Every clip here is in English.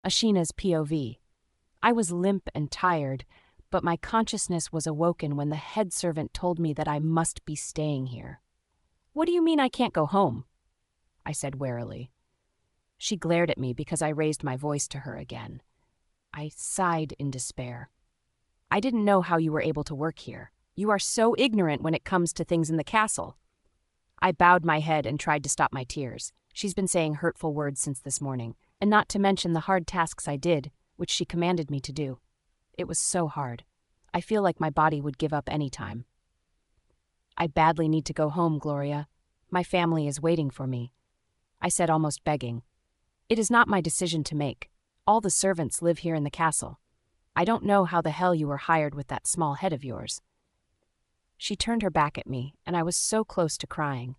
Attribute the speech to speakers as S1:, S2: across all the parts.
S1: Ashina's POV. I was limp and tired, but my consciousness was awoken when the head servant told me that I must be staying here. "What do you mean I can't go home?" I said warily. She glared at me because I raised my voice to her again. I sighed in despair. "I didn't know how you were able to work here. You are so ignorant when it comes to things in the castle." I bowed my head and tried to stop my tears. She's been saying hurtful words since this morning, and not to mention the hard tasks I did, which she commanded me to do. It was so hard. I feel like my body would give up any time. "I badly need to go home, Gloria. My family is waiting for me," I said, almost begging. "It is not my decision to make. All the servants live here in the castle. I don't know how the hell you were hired with that small head of yours." She turned her back at me, and I was so close to crying.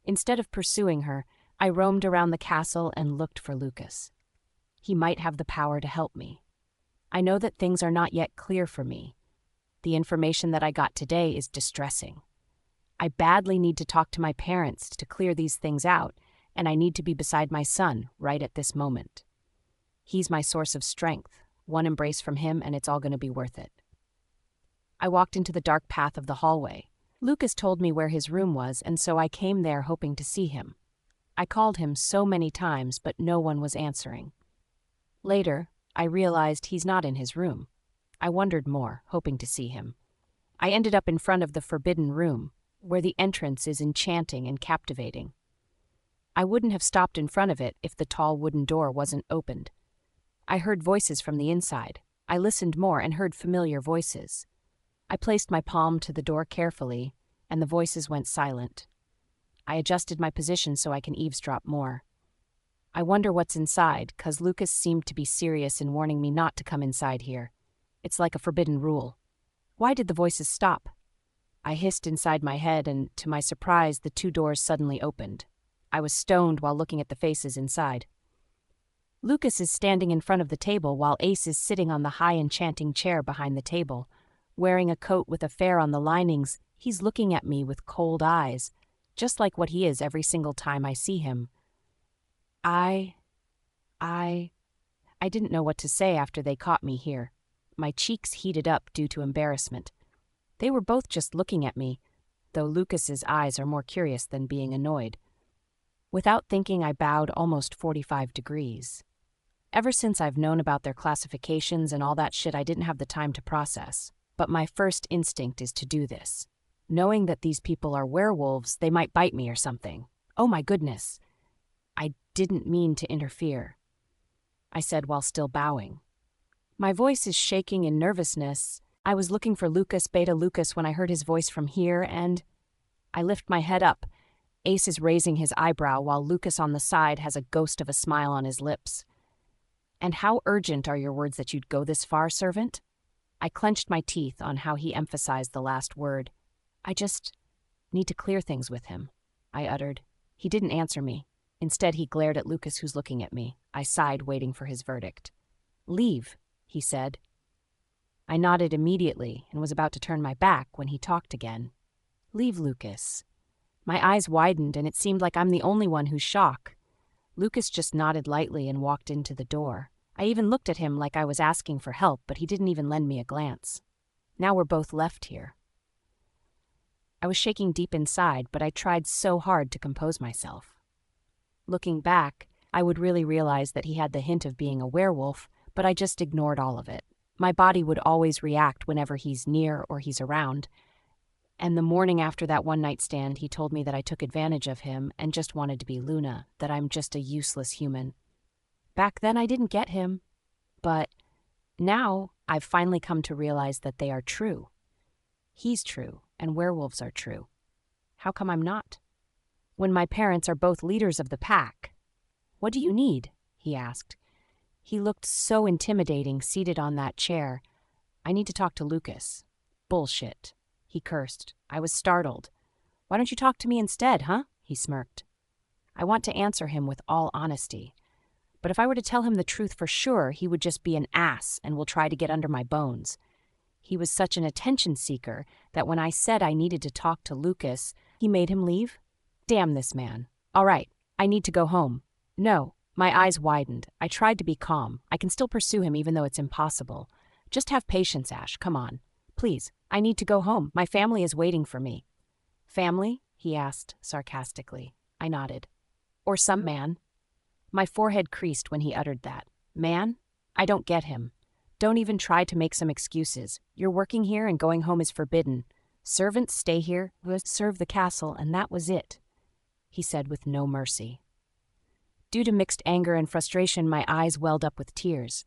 S1: Instead of pursuing her, I roamed around the castle and looked for Lucas. He might have the power to help me. I know that things are not yet clear for me. The information that I got today is distressing. I badly need to talk to my parents to clear these things out, and I need to be beside my son right at this moment. He's my source of strength. One embrace from him and it's all going to be worth it. I walked into the dark path of the hallway. Lucas told me where his room was, and so I came there hoping to see him. I called him so many times, but no one was answering. Later, I realized he's not in his room. I wondered more, hoping to see him. I ended up in front of the forbidden room, where the entrance is enchanting and captivating. I wouldn't have stopped in front of it if the tall wooden door wasn't opened. I heard voices from the inside. I listened more and heard familiar voices. I placed my palm to the door carefully, and the voices went silent. I adjusted my position so I can eavesdrop more. I wonder what's inside, 'cause Lucas seemed to be serious in warning me not to come inside here. It's like a forbidden rule. Why did the voices stop? I hissed inside my head, and to my surprise, the two doors suddenly opened. I was stoned while looking at the faces inside. Lucas is standing in front of the table while Ace is sitting on the high enchanting chair behind the table. Wearing a coat with a fair on the linings, he's looking at me with cold eyes, just like what he is every single time I see him. I didn't know what to say after they caught me here. My cheeks heated up due to embarrassment. They were both just looking at me, though Lucas's eyes are more curious than being annoyed. Without thinking, I bowed almost 45 degrees. Ever since I've known about their classifications and all that shit, I didn't have the time to process. But my first instinct is to do this. Knowing that these people are werewolves, they might bite me or something. Oh my goodness. I didn't mean to interfere, I said while still bowing. My voice is shaking in nervousness. I was looking for Lucas, Beta Lucas, when I heard his voice from here, and I lift my head up. Ace is raising his eyebrow while Lucas on the side has a ghost of a smile on his lips. "And how urgent are your words that you'd go this far, servant?" I clenched my teeth on how he emphasized the last word. "I just need to clear things with him," I uttered. He didn't answer me. Instead, he glared at Lucas, who's looking at me. I sighed, waiting for his verdict. "Leave," he said. I nodded immediately and was about to turn my back when he talked again. "Leave, Lucas." My eyes widened, and it seemed like I'm the only one who's shocked. Lucas just nodded lightly and walked into the door. I even looked at him like I was asking for help, but he didn't even lend me a glance. Now we're both left here. I was shaking deep inside, but I tried so hard to compose myself. Looking back, I would really realize that he had the hint of being a werewolf, but I just ignored all of it. My body would always react whenever he's near or he's around. And the morning after that one-night stand, he told me that I took advantage of him and just wanted to be Luna, that I'm just a useless human. Back then, I didn't get him. But now, I've finally come to realize that they are true. He's true, and werewolves are true. How come I'm not? When my parents are both leaders of the pack. "What do you need?" he asked. He looked so intimidating, seated on that chair. "I need to talk to Lucas." "Bullshit," he cursed. I was startled. "Why don't you talk to me instead, huh?" he smirked. I want to answer him with all honesty. But if I were to tell him the truth for sure, he would just be an ass and will try to get under my bones. He was such an attention seeker that when I said I needed to talk to Lucas, he made him leave? Damn this man. "All right, I need to go home." "No, My eyes widened. I tried to be calm. I can still pursue him even though it's impossible. Just have patience, Ash. Come on. Please, I need to go home. My family is waiting for me. Family? He asked sarcastically. I nodded. Or some man. My forehead creased when he uttered that. Man? I don't get him. Don't even try to make some excuses. You're working here and going home is forbidden. Servants stay here, serve the castle, and that was it, he said with no mercy. Due to mixed anger and frustration, my eyes welled up with tears.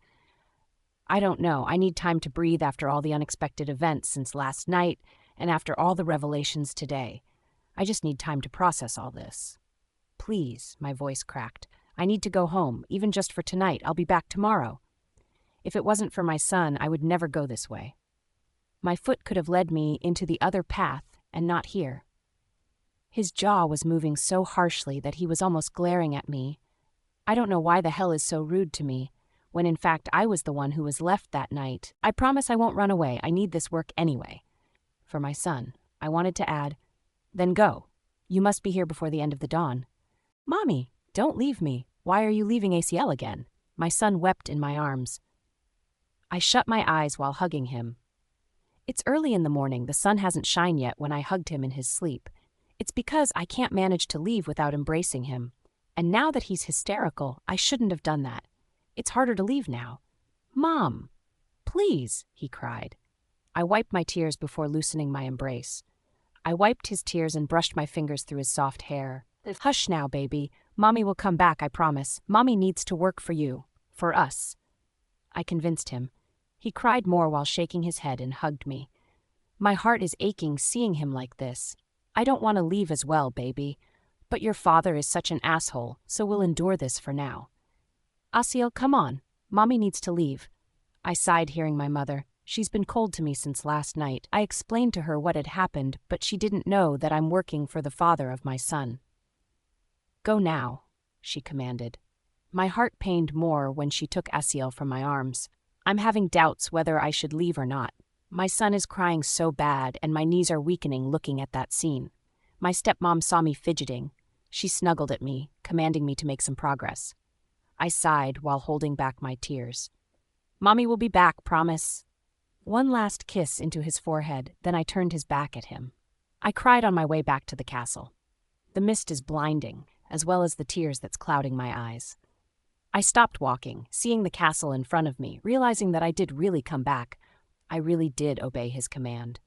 S1: I don't know. I need time to breathe after all the unexpected events since last night and after all the revelations today. I just need time to process all this. Please, my voice cracked. I need to go home, even just for tonight. I'll be back tomorrow. If it wasn't for my son, I would never go this way. My foot could have led me into the other path and not here. His jaw was moving so harshly that he was almost glaring at me. I don't know why the hell is so rude to me, when in fact I was the one who was left that night. I promise I won't run away. I need this work anyway. For my son, I wanted to add, then go. You must be here before the end of the dawn. Mommy, don't leave me. Why are you leaving ACL again? My son wept in my arms. I shut my eyes while hugging him. It's early in the morning. The sun hasn't shined yet when I hugged him in his sleep. It's because I can't manage to leave without embracing him. And now that he's hysterical, I shouldn't have done that. It's harder to leave now. Mom, please, he cried. I wiped my tears before loosening my embrace. I wiped his tears and brushed my fingers through his soft hair. Hush now, baby. Mommy will come back, I promise. Mommy needs to work for you. For us. I convinced him. He cried more while shaking his head and hugged me. My heart is aching seeing him like this. I don't want to leave as well, baby. But your father is such an asshole, so we'll endure this for now. Asiel, come on. Mommy needs to leave. I sighed hearing my mother. She's been cold to me since last night. I explained to her what had happened, but she didn't know that I'm working for the father of my son. Go now, she commanded. My heart pained more when she took Asiel from my arms. I'm having doubts whether I should leave or not. My son is crying so bad, and my knees are weakening looking at that scene. My stepmom saw me fidgeting. She snuggled at me, commanding me to make some progress. I sighed while holding back my tears. Mommy will be back, promise. One last kiss into his forehead, then I turned his back at him. I cried on my way back to the castle. The mist is blinding, as well as the tears that's clouding my eyes. I stopped walking, seeing the castle in front of me, realizing that I did really come back. I really did obey his command.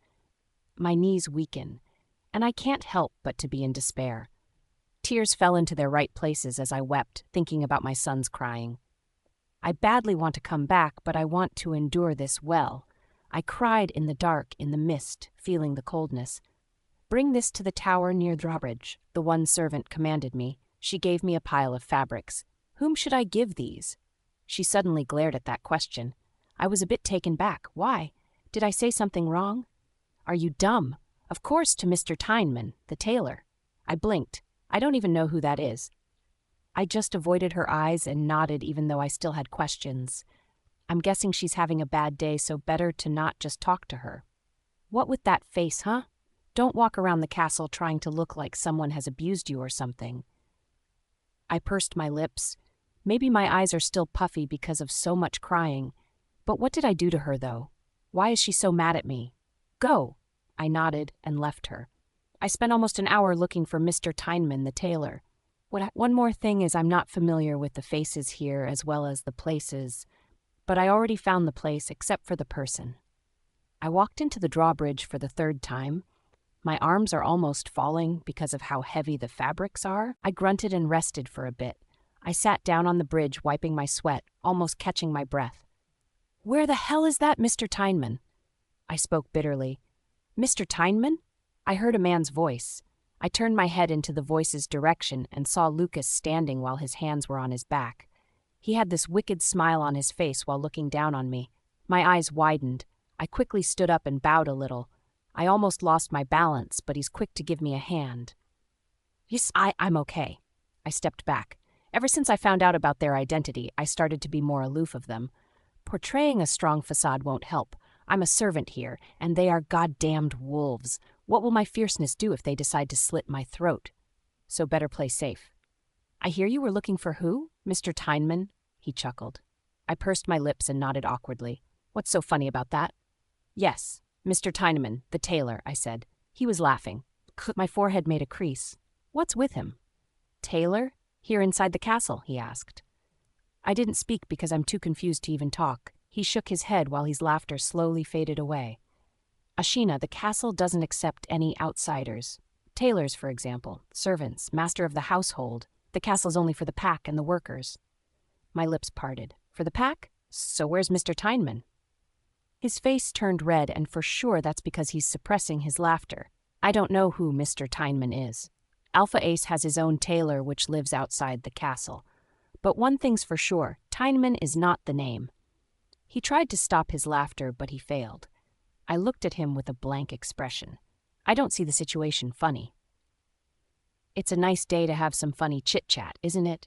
S1: My knees weaken, and I can't help but to be in despair. Tears fell into their right places as I wept, thinking about my son's crying. I badly want to come back, but I want to endure this well. I cried in the dark, in the mist, feeling the coldness. Bring this to the tower near the drawbridge, the one servant commanded me. She gave me a pile of fabrics. Whom should I give these? She suddenly glared at that question. I was a bit taken back. Why? Did I say something wrong? Are you dumb? Of course, to Mr. Tyneman, the tailor. I blinked. I don't even know who that is. I just avoided her eyes and nodded even though I still had questions. I'm guessing she's having a bad day, so better to not just talk to her. What with that face, huh? Don't walk around the castle trying to look like someone has abused you or something. I pursed my lips. Maybe my eyes are still puffy because of so much crying. But what did I do to her, though? Why is she so mad at me? Go! I nodded and left her. I spent almost an hour looking for Mr. Tyneman, the tailor. One more thing is I'm not familiar with the faces here as well as the places, but I already found the place except for the person. I walked into the drawbridge for the third time. My arms are almost falling because of how heavy the fabrics are. I grunted and rested for a bit. I sat down on the bridge, wiping my sweat, almost catching my breath. Where the hell is that Mr. Tyneman? I spoke bitterly. Mr. Tyneman? I heard a man's voice. I turned my head into the voice's direction and saw Lucas standing while his hands were on his back. He had this wicked smile on his face while looking down on me. My eyes widened. I quickly stood up and bowed a little. I almost lost my balance, but he's quick to give me a hand. Yes, I'm okay. I stepped back. Ever since I found out about their identity, I started to be more aloof of them. Portraying a strong facade won't help. I'm a servant here, and they are goddamned wolves. What will my fierceness do if they decide to slit my throat? So better play safe. I hear you were looking for who? Mr. Tyneman? He chuckled. I pursed my lips and nodded awkwardly. What's so funny about that? Yes, Mr. Tyneman, the tailor, I said. He was laughing. My forehead made a crease. What's with him? Tailor? Here inside the castle, he asked. I didn't speak because I'm too confused to even talk. He shook his head while his laughter slowly faded away. Ashina, the castle doesn't accept any outsiders. Tailors, for example, servants, master of the household. The castle's only for the pack and the workers. My lips parted. For the pack? So where's Mr. Tyneman? His face turned red, and for sure that's because he's suppressing his laughter. I don't know who Mr. Tyneman is. Alpha Ace has his own tailor which lives outside the castle. But one thing's for sure, Tyneman is not the name. He tried to stop his laughter, but he failed. I looked at him with a blank expression. I don't see the situation funny. It's a nice day to have some funny chit-chat, isn't it?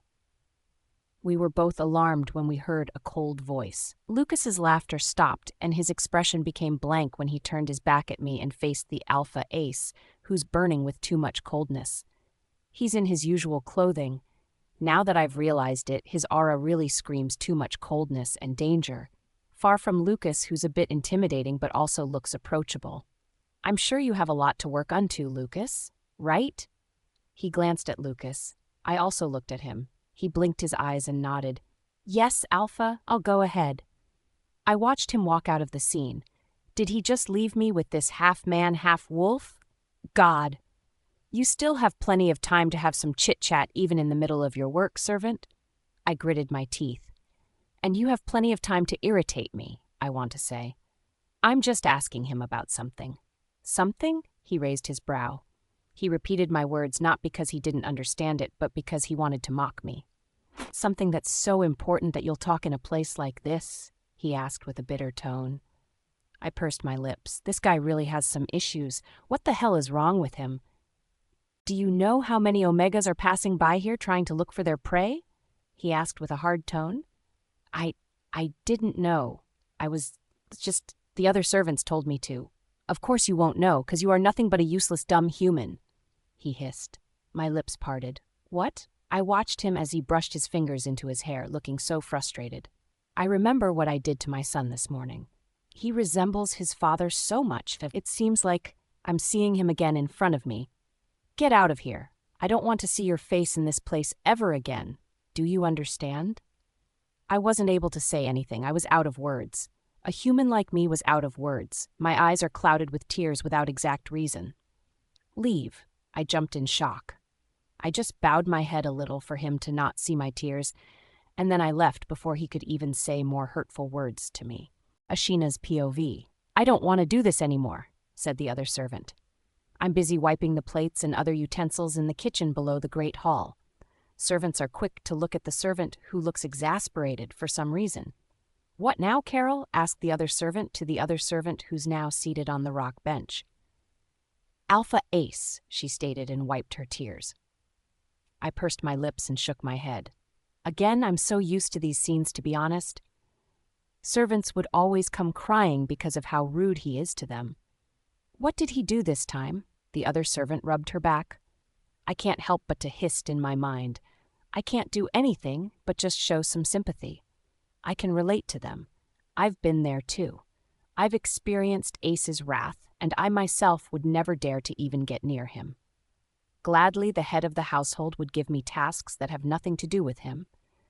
S1: We were both alarmed when we heard a cold voice. Lucas's laughter stopped, and his expression became blank when he turned his back at me and faced the Alpha Ace, who's burning with too much coldness. He's in his usual clothing. Now that I've realized it, his aura really screams too much coldness and danger. Far from Lucas, who's a bit intimidating but also looks approachable. I'm sure you have a lot to work onto, Lucas, right? He glanced at Lucas. I also looked at him. He blinked his eyes and nodded. Yes, Alpha, I'll go ahead. I watched him walk out of the scene. Did he just leave me with this half-man, half-wolf? God. You still have plenty of time to have some chit-chat even in the middle of your work, servant? I gritted my teeth. And you have plenty of time to irritate me, I want to say. I'm just asking him about something. Something? He raised his brow. He repeated my words not because he didn't understand it, but because he wanted to mock me. Something that's so important that you'll talk in a place like this? He asked with a bitter tone. I pursed my lips. This guy really has some issues. What the hell is wrong with him? Do you know how many Omegas are passing by here trying to look for their prey? He asked with a hard tone. I didn't know. The other servants told me to. Of course you won't know, 'cause you are nothing but a useless dumb human. He hissed. My lips parted. What? I watched him as he brushed his fingers into his hair, looking so frustrated. I remember what I did to my son this morning. He resembles his father so much that it seems like I'm seeing him again in front of me. Get out of here. I don't want to see your face in this place ever again. Do you understand? I wasn't able to say anything. I was out of words. A human like me was out of words. My eyes are clouded with tears without exact reason. Leave. I jumped in shock. I just bowed my head a little for him to not see my tears, and then I left before he could even say more hurtful words to me. Ashina's POV. I don't want to do this anymore, said the other servant. I'm busy wiping the plates and other utensils in the kitchen below the great hall. Servants are quick to look at the servant who looks exasperated for some reason. What now, Carol? Asked the other servant to the other servant who's now seated on the rock bench. Alpha Ace, she stated and wiped her tears. I pursed my lips and shook my head. Again, I'm so used to these scenes, to be honest. Servants would always come crying because of how rude he is to them. What did he do this time? The other servant rubbed her back. I can't help but to hiss in my mind. I can't do anything but just show some sympathy. I can relate to them. I've been there too. I've experienced Ace's wrath, and I myself would never dare to even get near him. Gladly, the head of the household would give me tasks that have nothing to do with him,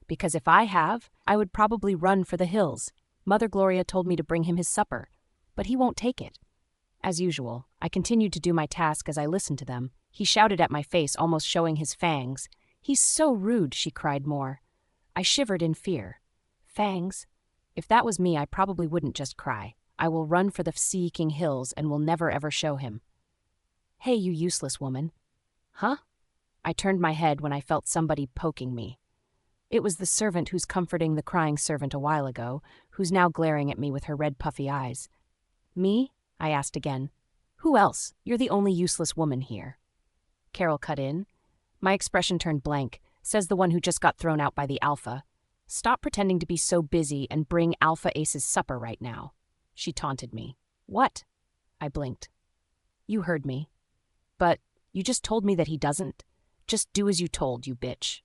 S1: because if I have, I would probably run for the hills. Mother Gloria told me to bring him his supper, but he won't take it. As usual, I continued to do my task as I listened to them. He shouted at my face, almost showing his fangs. He's so rude, she cried more. I shivered in fear. Fangs? If that was me, I probably wouldn't just cry. I will run for the Sea King Hills and will never ever show him. Hey, you useless woman. Huh? I turned my head when I felt somebody poking me. It was the servant who's comforting the crying servant a while ago, who's now glaring at me with her red puffy eyes. Me? I asked again. Who else? You're the only useless woman here. Carol cut in. My expression turned blank, says the one who just got thrown out by the Alpha. Stop pretending to be so busy and bring Alpha Ace's supper right now. She taunted me. What? I blinked. You heard me. But you just told me that he doesn't. Just do as you told, you bitch.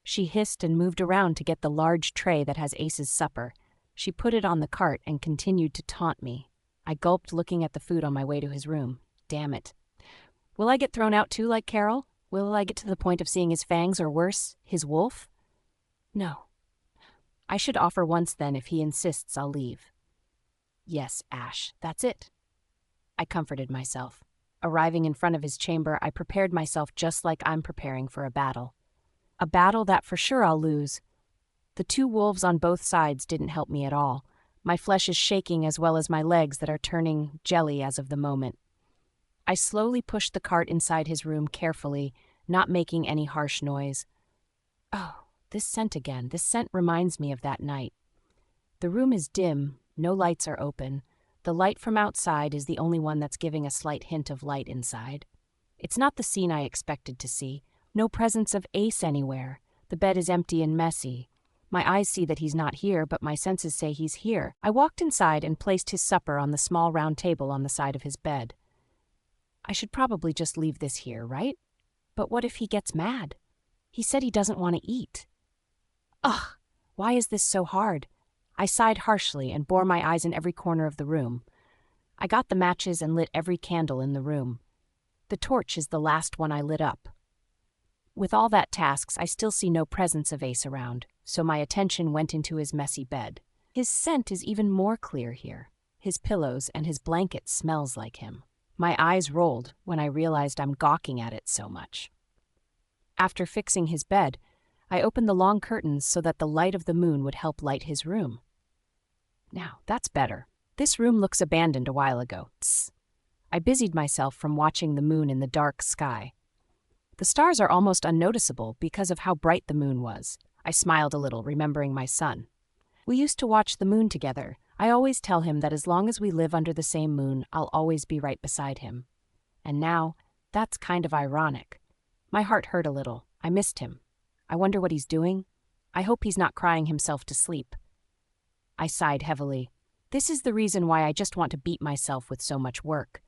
S1: She hissed and moved around to get the large tray that has Ace's supper. She put it on the cart and continued to taunt me. I gulped, looking at the food on my way to his room. Damn it. Will I get thrown out too like Carol? Will I get to the point of seeing his fangs, or worse, his wolf? No. I should offer once then. If he insists, I'll leave. Yes, Ash, that's it. I comforted myself. Arriving in front of his chamber, I prepared myself just like I'm preparing for a battle. A battle that for sure I'll lose. The two wolves on both sides didn't help me at all. My flesh is shaking, as well as my legs that are turning jelly as of the moment. I slowly pushed the cart inside his room carefully, not making any harsh noise. Oh, this scent again. This scent reminds me of that night. The room is dim, no lights are open. The light from outside is the only one that's giving a slight hint of light inside. It's not the scene I expected to see. No presence of Ace anywhere. The bed is empty and messy. My eyes see that he's not here, but my senses say he's here. I walked inside and placed his supper on the small round table on the side of his bed. I should probably just leave this here, right? But what if he gets mad? He said he doesn't want to eat. Ugh, why is this so hard? I sighed harshly and bore my eyes in every corner of the room. I got the matches and lit every candle in the room. The torch is the last one I lit up. With all that tasks, I still see no presence of Ace around, so my attention went into his messy bed. His scent is even more clear here. His pillows and his blanket smells like him. My eyes rolled when I realized I'm gawking at it so much. After fixing his bed, I opened the long curtains so that the light of the moon would help light his room. Now, that's better. This room looks abandoned a while ago. Tss. I busied myself from watching the moon in the dark sky. The stars are almost unnoticeable because of how bright the moon was. I smiled a little, remembering my son. We used to watch the moon together. I always tell him that as long as we live under the same moon, I'll always be right beside him. And now, that's kind of ironic. My heart hurt a little. I missed him. I wonder what he's doing. I hope he's not crying himself to sleep. I sighed heavily. This is the reason why I just want to beat myself with so much work.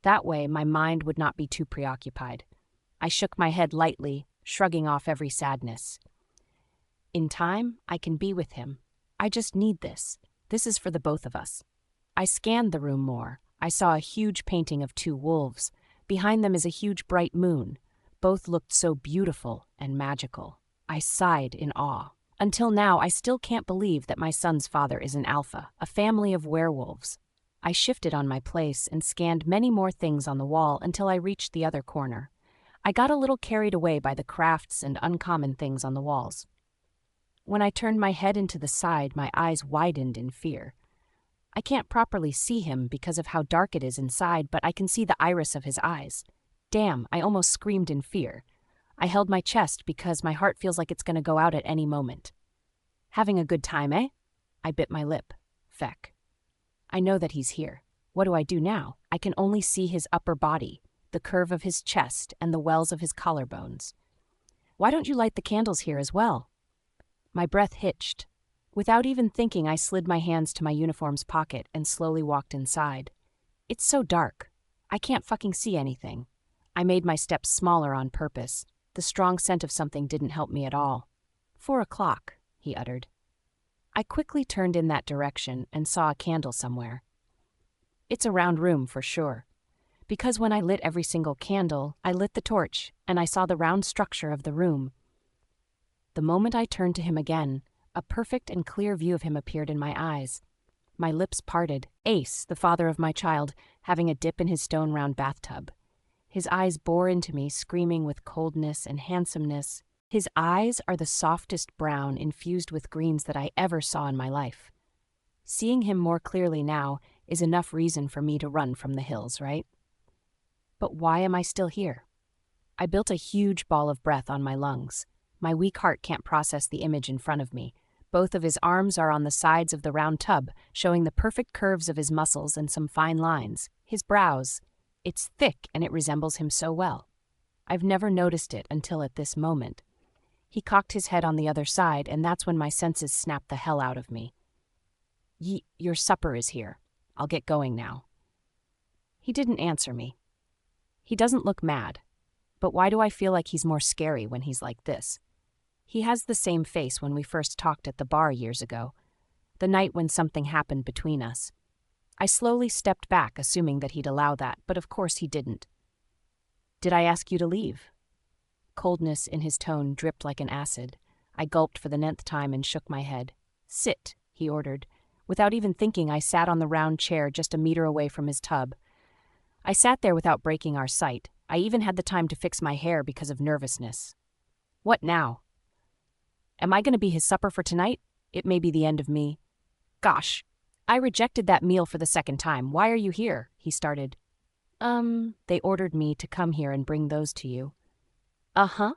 S1: That way, my mind would not be too preoccupied. I shook my head lightly, shrugging off every sadness. In time, I can be with him. I just need this. This is for the both of us. I scanned the room more. I saw a huge painting of two wolves. Behind them is a huge bright moon. Both looked so beautiful and magical. I sighed in awe. Until now, I still can't believe that my son's father is an alpha, a family of werewolves. I shifted on my place and scanned many more things on the wall until I reached the other corner. I got a little carried away by the crafts and uncommon things on the walls. When I turned my head into the side, my eyes widened in fear. I can't properly see him because of how dark it is inside, but I can see the iris of his eyes. Damn, I almost screamed in fear. I held my chest because my heart feels like it's going to go out at any moment. Having a good time, eh? I bit my lip. Feck. I know that he's here. What do I do now? I can only see his upper body, the curve of his chest, and the wells of his collarbones. Why don't you light the candles here as well? My breath hitched. Without even thinking, I slid my hands to my uniform's pocket and slowly walked inside. It's so dark. I can't fucking see anything. I made my steps smaller on purpose. The strong scent of something didn't help me at all. 4 o'clock, he uttered. I quickly turned in that direction and saw a candle somewhere. It's a round room for sure. Because when I lit every single candle, I lit the torch, and I saw the round structure of the room. The moment I turned to him again, a perfect and clear view of him appeared in my eyes. My lips parted. Ace, the father of my child, having a dip in his stone-round bathtub. His eyes bore into me, screaming with coldness and handsomeness. His eyes are the softest brown infused with greens that I ever saw in my life. Seeing him more clearly now is enough reason for me to run from the hills, right? But why am I still here? I built a huge ball of breath on my lungs. My weak heart can't process the image in front of me. Both of his arms are on the sides of the round tub, showing the perfect curves of his muscles and some fine lines. His brows. It's thick and it resembles him so well. I've never noticed it until at this moment. He cocked his head on the other side, and that's when my senses snapped the hell out of me. Your supper is here. I'll get going now. He didn't answer me. He doesn't look mad, but why do I feel like he's more scary when he's like this? He has the same face when we first talked at the bar years ago, the night when something happened between us. I slowly stepped back, assuming that he'd allow that, but of course he didn't. Did I ask you to leave? Coldness in his tone dripped like an acid. I gulped for the 9th time and shook my head. Sit, he ordered. Without even thinking, I sat on the round chair just a meter away from his tub. I sat there without breaking our sight. I even had the time to fix my hair because of nervousness. What now? Am I going to be his supper for tonight? It may be the end of me. Gosh, I rejected that meal for the 2nd time. Why are you here? He started. They ordered me to come here and bring those to you. Uh-huh.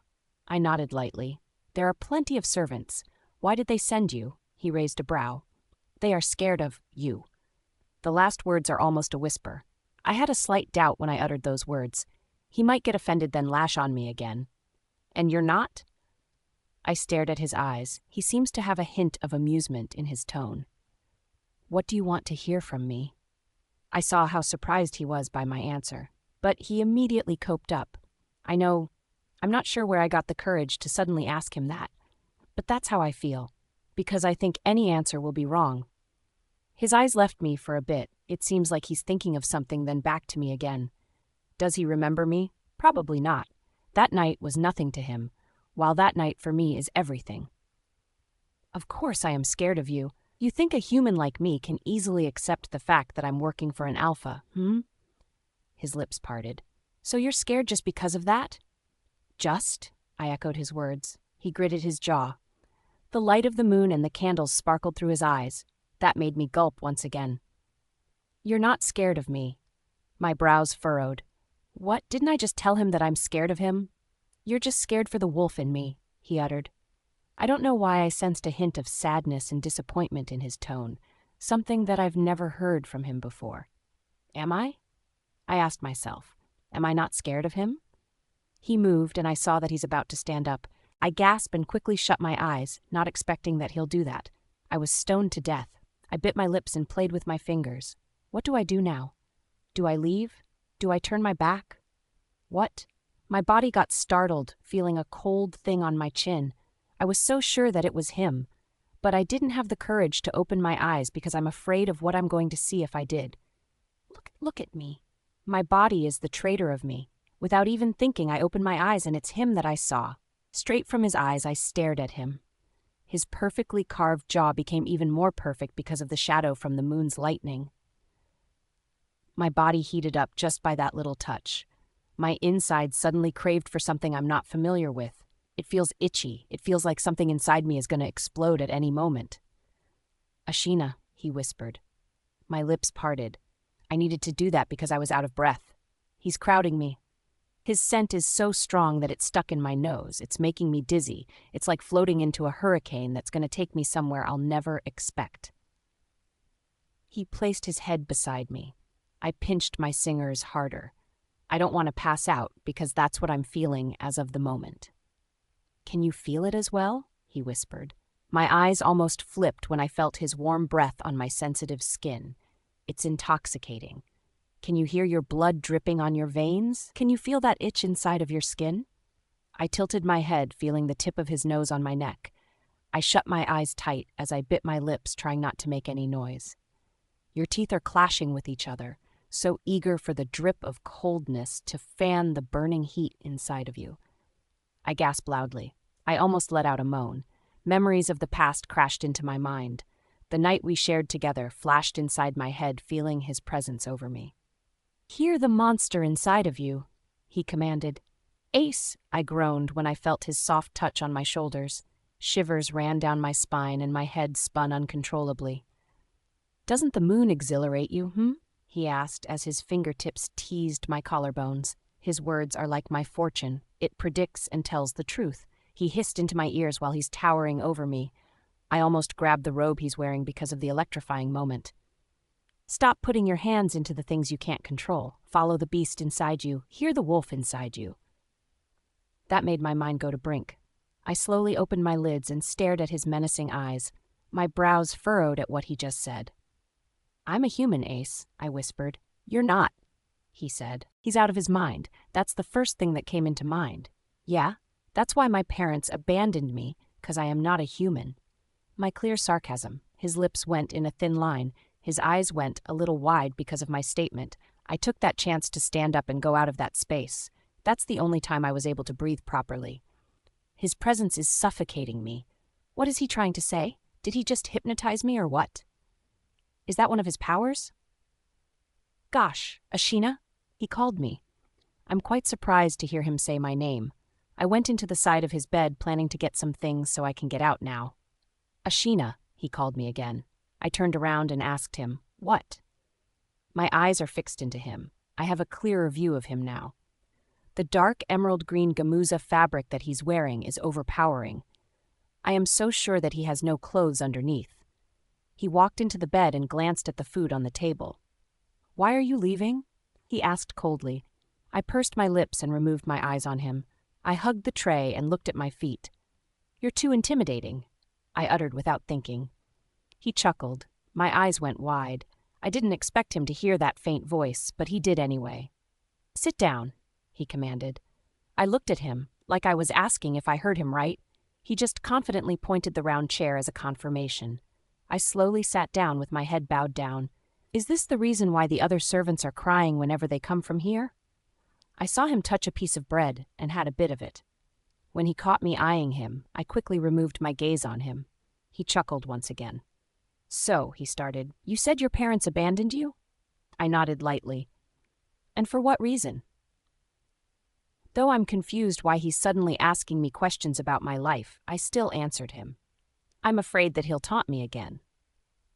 S1: I nodded lightly. There are plenty of servants. Why did they send you? He raised a brow. They are scared of you. The last words are almost a whisper. I had a slight doubt when I uttered those words. He might get offended, then lash on me again. And you're not? I stared at his eyes. He seems to have a hint of amusement in his tone. What do you want to hear from me? I saw how surprised he was by my answer, but he immediately coped up. I'm not sure where I got the courage to suddenly ask him that, but that's how I feel, because I think any answer will be wrong. His eyes left me for a bit. It seems like he's thinking of something, then back to me again. Does he remember me? Probably not. That night was nothing to him, while that night for me is everything. Of course I am scared of you. You think a human like me can easily accept the fact that I'm working for an alpha, His lips parted. So you're scared just because of that? Just? I echoed his words. He gritted his jaw. The light of the moon and the candles sparkled through his eyes. That made me gulp once again. You're not scared of me. My brows furrowed. What? Didn't I just tell him that I'm scared of him? You're just scared for the wolf in me, he uttered. I don't know why I sensed a hint of sadness and disappointment in his tone, something that I've never heard from him before. Am I? I asked myself. Am I not scared of him? He moved, and I saw that he's about to stand up. I gasped and quickly shut my eyes, not expecting that he'll do that. I was stoned to death. I bit my lips and played with my fingers. What do I do now? Do I leave? Do I turn my back? What? My body got startled, feeling a cold thing on my chin. I was so sure that it was him, but I didn't have the courage to open my eyes because I'm afraid of what I'm going to see if I did. Look at me. My body is the traitor of me. Without even thinking, I opened my eyes and it's him that I saw. Straight from his eyes, I stared at him. His perfectly carved jaw became even more perfect because of the shadow from the moon's lightning. My body heated up just by that little touch. My insides suddenly craved for something I'm not familiar with. It feels itchy. It feels like something inside me is going to explode at any moment. Ashina, he whispered. My lips parted. I needed to do that because I was out of breath. He's crowding me. His scent is so strong that it's stuck in my nose. It's making me dizzy. It's like floating into a hurricane that's going to take me somewhere I'll never expect. He placed his head beside me. I pinched my singers harder. I don't want to pass out because that's what I'm feeling as of the moment. Can you feel it as well? He whispered. My eyes almost flipped when I felt his warm breath on my sensitive skin. It's intoxicating. Can you hear your blood dripping on your veins? Can you feel that itch inside of your skin? I tilted my head, feeling the tip of his nose on my neck. I shut my eyes tight as I bit my lips, trying not to make any noise. Your teeth are clashing with each other, so eager for the drip of coldness to fan the burning heat inside of you. I gasped loudly. I almost let out a moan. Memories of the past crashed into my mind. The night we shared together flashed inside my head, feeling his presence over me. Hear the monster inside of you, he commanded. Ace, I groaned when I felt his soft touch on my shoulders. Shivers ran down my spine and my head spun uncontrollably. Doesn't the moon exhilarate you, he asked as his fingertips teased my collarbones. His words are like my fortune. It predicts and tells the truth. He hissed into my ears while he's towering over me. I almost grabbed the robe he's wearing because of the electrifying moment. Stop putting your hands into the things you can't control. Follow the beast inside you. Hear the wolf inside you. That made my mind go to brink. I slowly opened my lids and stared at his menacing eyes. My brows furrowed at what he just said. I'm a human, Ace, I whispered. You're not, he said. He's out of his mind. That's the first thing that came into mind. Yeah? That's why my parents abandoned me, 'cause I am not a human. My clear sarcasm. His lips went in a thin line. His eyes went a little wide because of my statement. I took that chance to stand up and go out of that space. That's the only time I was able to breathe properly. His presence is suffocating me. What is he trying to say? Did he just hypnotize me or what? Is that one of his powers? Gosh, Ashina? He called me. I'm quite surprised to hear him say my name. I went into the side of his bed planning to get some things so I can get out now. Ashina, he called me again. I turned around and asked him, what? My eyes are fixed into him. I have a clearer view of him now. The dark emerald green gamuza fabric that he's wearing is overpowering. I am so sure that he has no clothes underneath. He walked into the bed and glanced at the food on the table. Why are you leaving? He asked coldly. I pursed my lips and removed my eyes on him. I hugged the tray and looked at my feet. You're too intimidating, I uttered without thinking. He chuckled. My eyes went wide. I didn't expect him to hear that faint voice, but he did anyway. Sit down, he commanded. I looked at him, like I was asking if I heard him right. He just confidently pointed the round chair as a confirmation. I slowly sat down with my head bowed down. Is this the reason why the other servants are crying whenever they come from here? I saw him touch a piece of bread and had a bit of it. When he caught me eyeing him, I quickly removed my gaze on him. He chuckled once again. So, he started, you said your parents abandoned you? I nodded lightly. And for what reason? Though I'm confused why he's suddenly asking me questions about my life, I still answered him. I'm afraid that he'll taunt me again.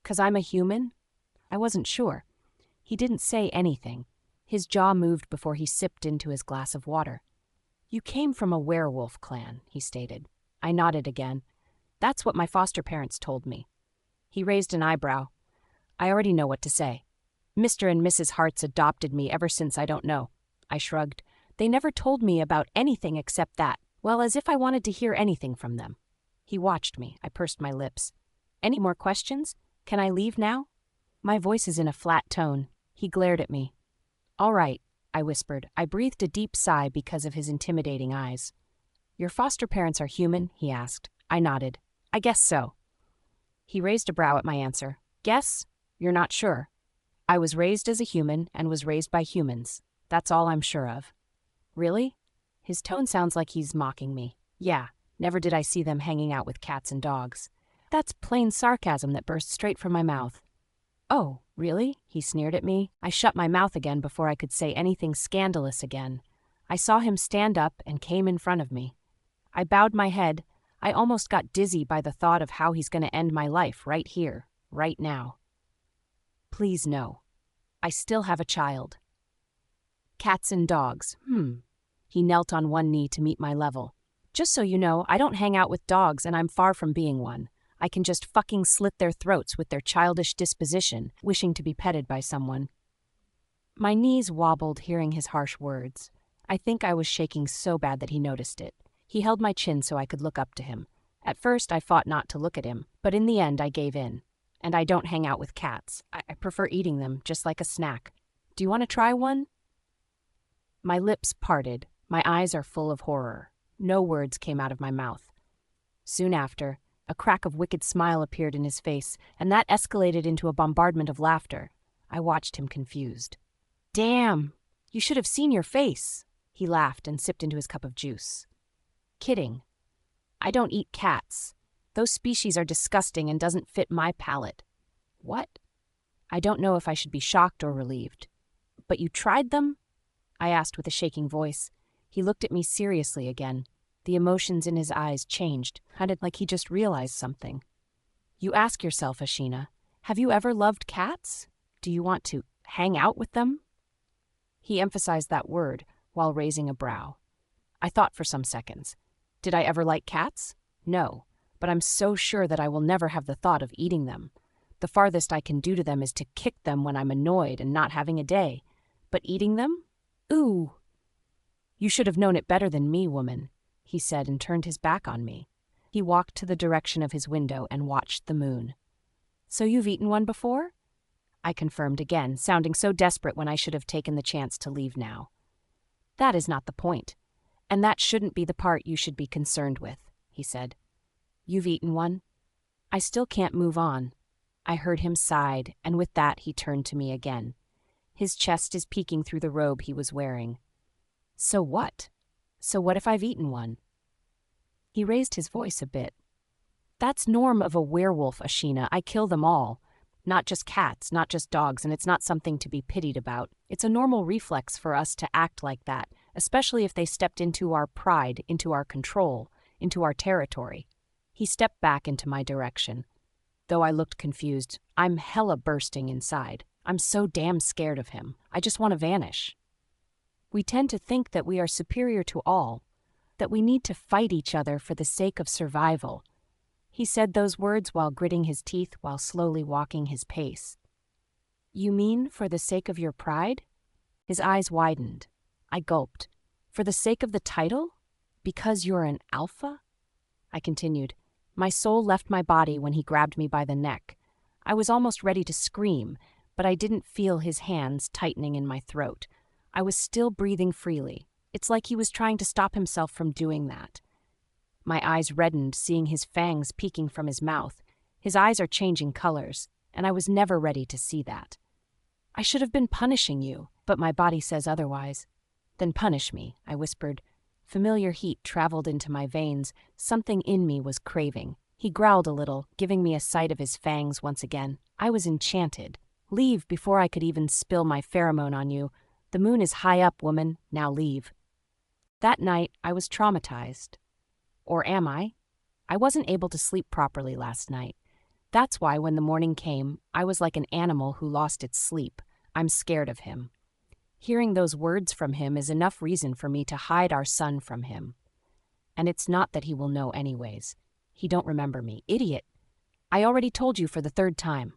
S1: 'Cause I'm a human? I wasn't sure. He didn't say anything. His jaw moved before he sipped into his glass of water. You came from a werewolf clan, he stated. I nodded again. That's what my foster parents told me. He raised an eyebrow. I already know what to say. Mr. and Mrs. Hartz adopted me ever since I don't know. I shrugged. They never told me about anything except that. Well, as if I wanted to hear anything from them. He watched me. I pursed my lips. Any more questions? Can I leave now? My voice is in a flat tone. He glared at me. All right, I whispered. I breathed a deep sigh because of his intimidating eyes. Your foster parents are human? He asked. I nodded. I guess so. He raised a brow at my answer. Guess? You're not sure. I was raised as a human and was raised by humans. That's all I'm sure of. Really? His tone sounds like he's mocking me. Yeah, never did I see them hanging out with cats and dogs. That's plain sarcasm that burst straight from my mouth. Oh, really? He sneered at me. I shut my mouth again before I could say anything scandalous again. I saw him stand up and came in front of me. I bowed my head. I almost got dizzy by the thought of how he's going to end my life right here, right now. Please no. I still have a child. Cats and dogs. He knelt on one knee to meet my level. Just so you know, I don't hang out with dogs and I'm far from being one. I can just fucking slit their throats with their childish disposition, wishing to be petted by someone. My knees wobbled hearing his harsh words. I think I was shaking so bad that he noticed it. He held my chin so I could look up to him. At first I fought not to look at him, but in the end I gave in. And I don't hang out with cats. I prefer eating them, just like a snack. Do you want to try one? My lips parted. My eyes are full of horror. No words came out of my mouth. Soon after, a crack of wicked smile appeared in his face, and that escalated into a bombardment of laughter. I watched him confused. Damn! You should have seen your face! He laughed and sipped into his cup of juice. Kidding. I don't eat cats. Those species are disgusting and doesn't fit my palate. What? I don't know if I should be shocked or relieved. But you tried them? I asked with a shaking voice. He looked at me seriously again. The emotions in his eyes changed, sounded like he just realized something. You ask yourself, Ashina, have you ever loved cats? Do you want to hang out with them? He emphasized that word while raising a brow. I thought for some seconds. Did I ever like cats? No, but I'm so sure that I will never have the thought of eating them. The farthest I can do to them is to kick them when I'm annoyed and not having a day. But eating them? Ooh! You should have known it better than me, woman, he said and turned his back on me. He walked to the direction of his window and watched the moon. So you've eaten one before? I confirmed again, sounding so desperate when I should have taken the chance to leave now. That is not the point. And that shouldn't be the part you should be concerned with, he said. You've eaten one? I still can't move on. I heard him sigh, and with that he turned to me again. His chest is peeking through the robe he was wearing. So what? So what if I've eaten one? He raised his voice a bit. That's norm of a werewolf, Ashina. I kill them all. Not just cats, not just dogs, and it's not something to be pitied about. It's a normal reflex for us to act like that, especially if they stepped into our pride, into our control, into our territory. He stepped back into my direction. Though I looked confused, I'm hella bursting inside. I'm so damn scared of him. I just want to vanish. We tend to think that we are superior to all, that we need to fight each other for the sake of survival. He said those words while gritting his teeth while slowly walking his pace. You mean for the sake of your pride? His eyes widened. I gulped. For the sake of the title? Because you're an alpha? I continued. My soul left my body when he grabbed me by the neck. I was almost ready to scream, but I didn't feel his hands tightening in my throat. I was still breathing freely. It's like he was trying to stop himself from doing that. My eyes reddened, seeing his fangs peeking from his mouth. His eyes are changing colors, and I was never ready to see that. I should have been punishing you, but my body says otherwise. Then punish me, I whispered. Familiar heat traveled into my veins. Something in me was craving. He growled a little, giving me a sight of his fangs once again. I was enchanted. Leave before I could even spill my pheromone on you. The moon is high up, woman. Now leave. That night, I was traumatized. Or am I? I wasn't able to sleep properly last night. That's why when the morning came, I was like an animal who lost its sleep. I'm scared of him. Hearing those words from him is enough reason for me to hide our son from him. And it's not that he will know anyways. He don't remember me. Idiot. I already told you for the third time.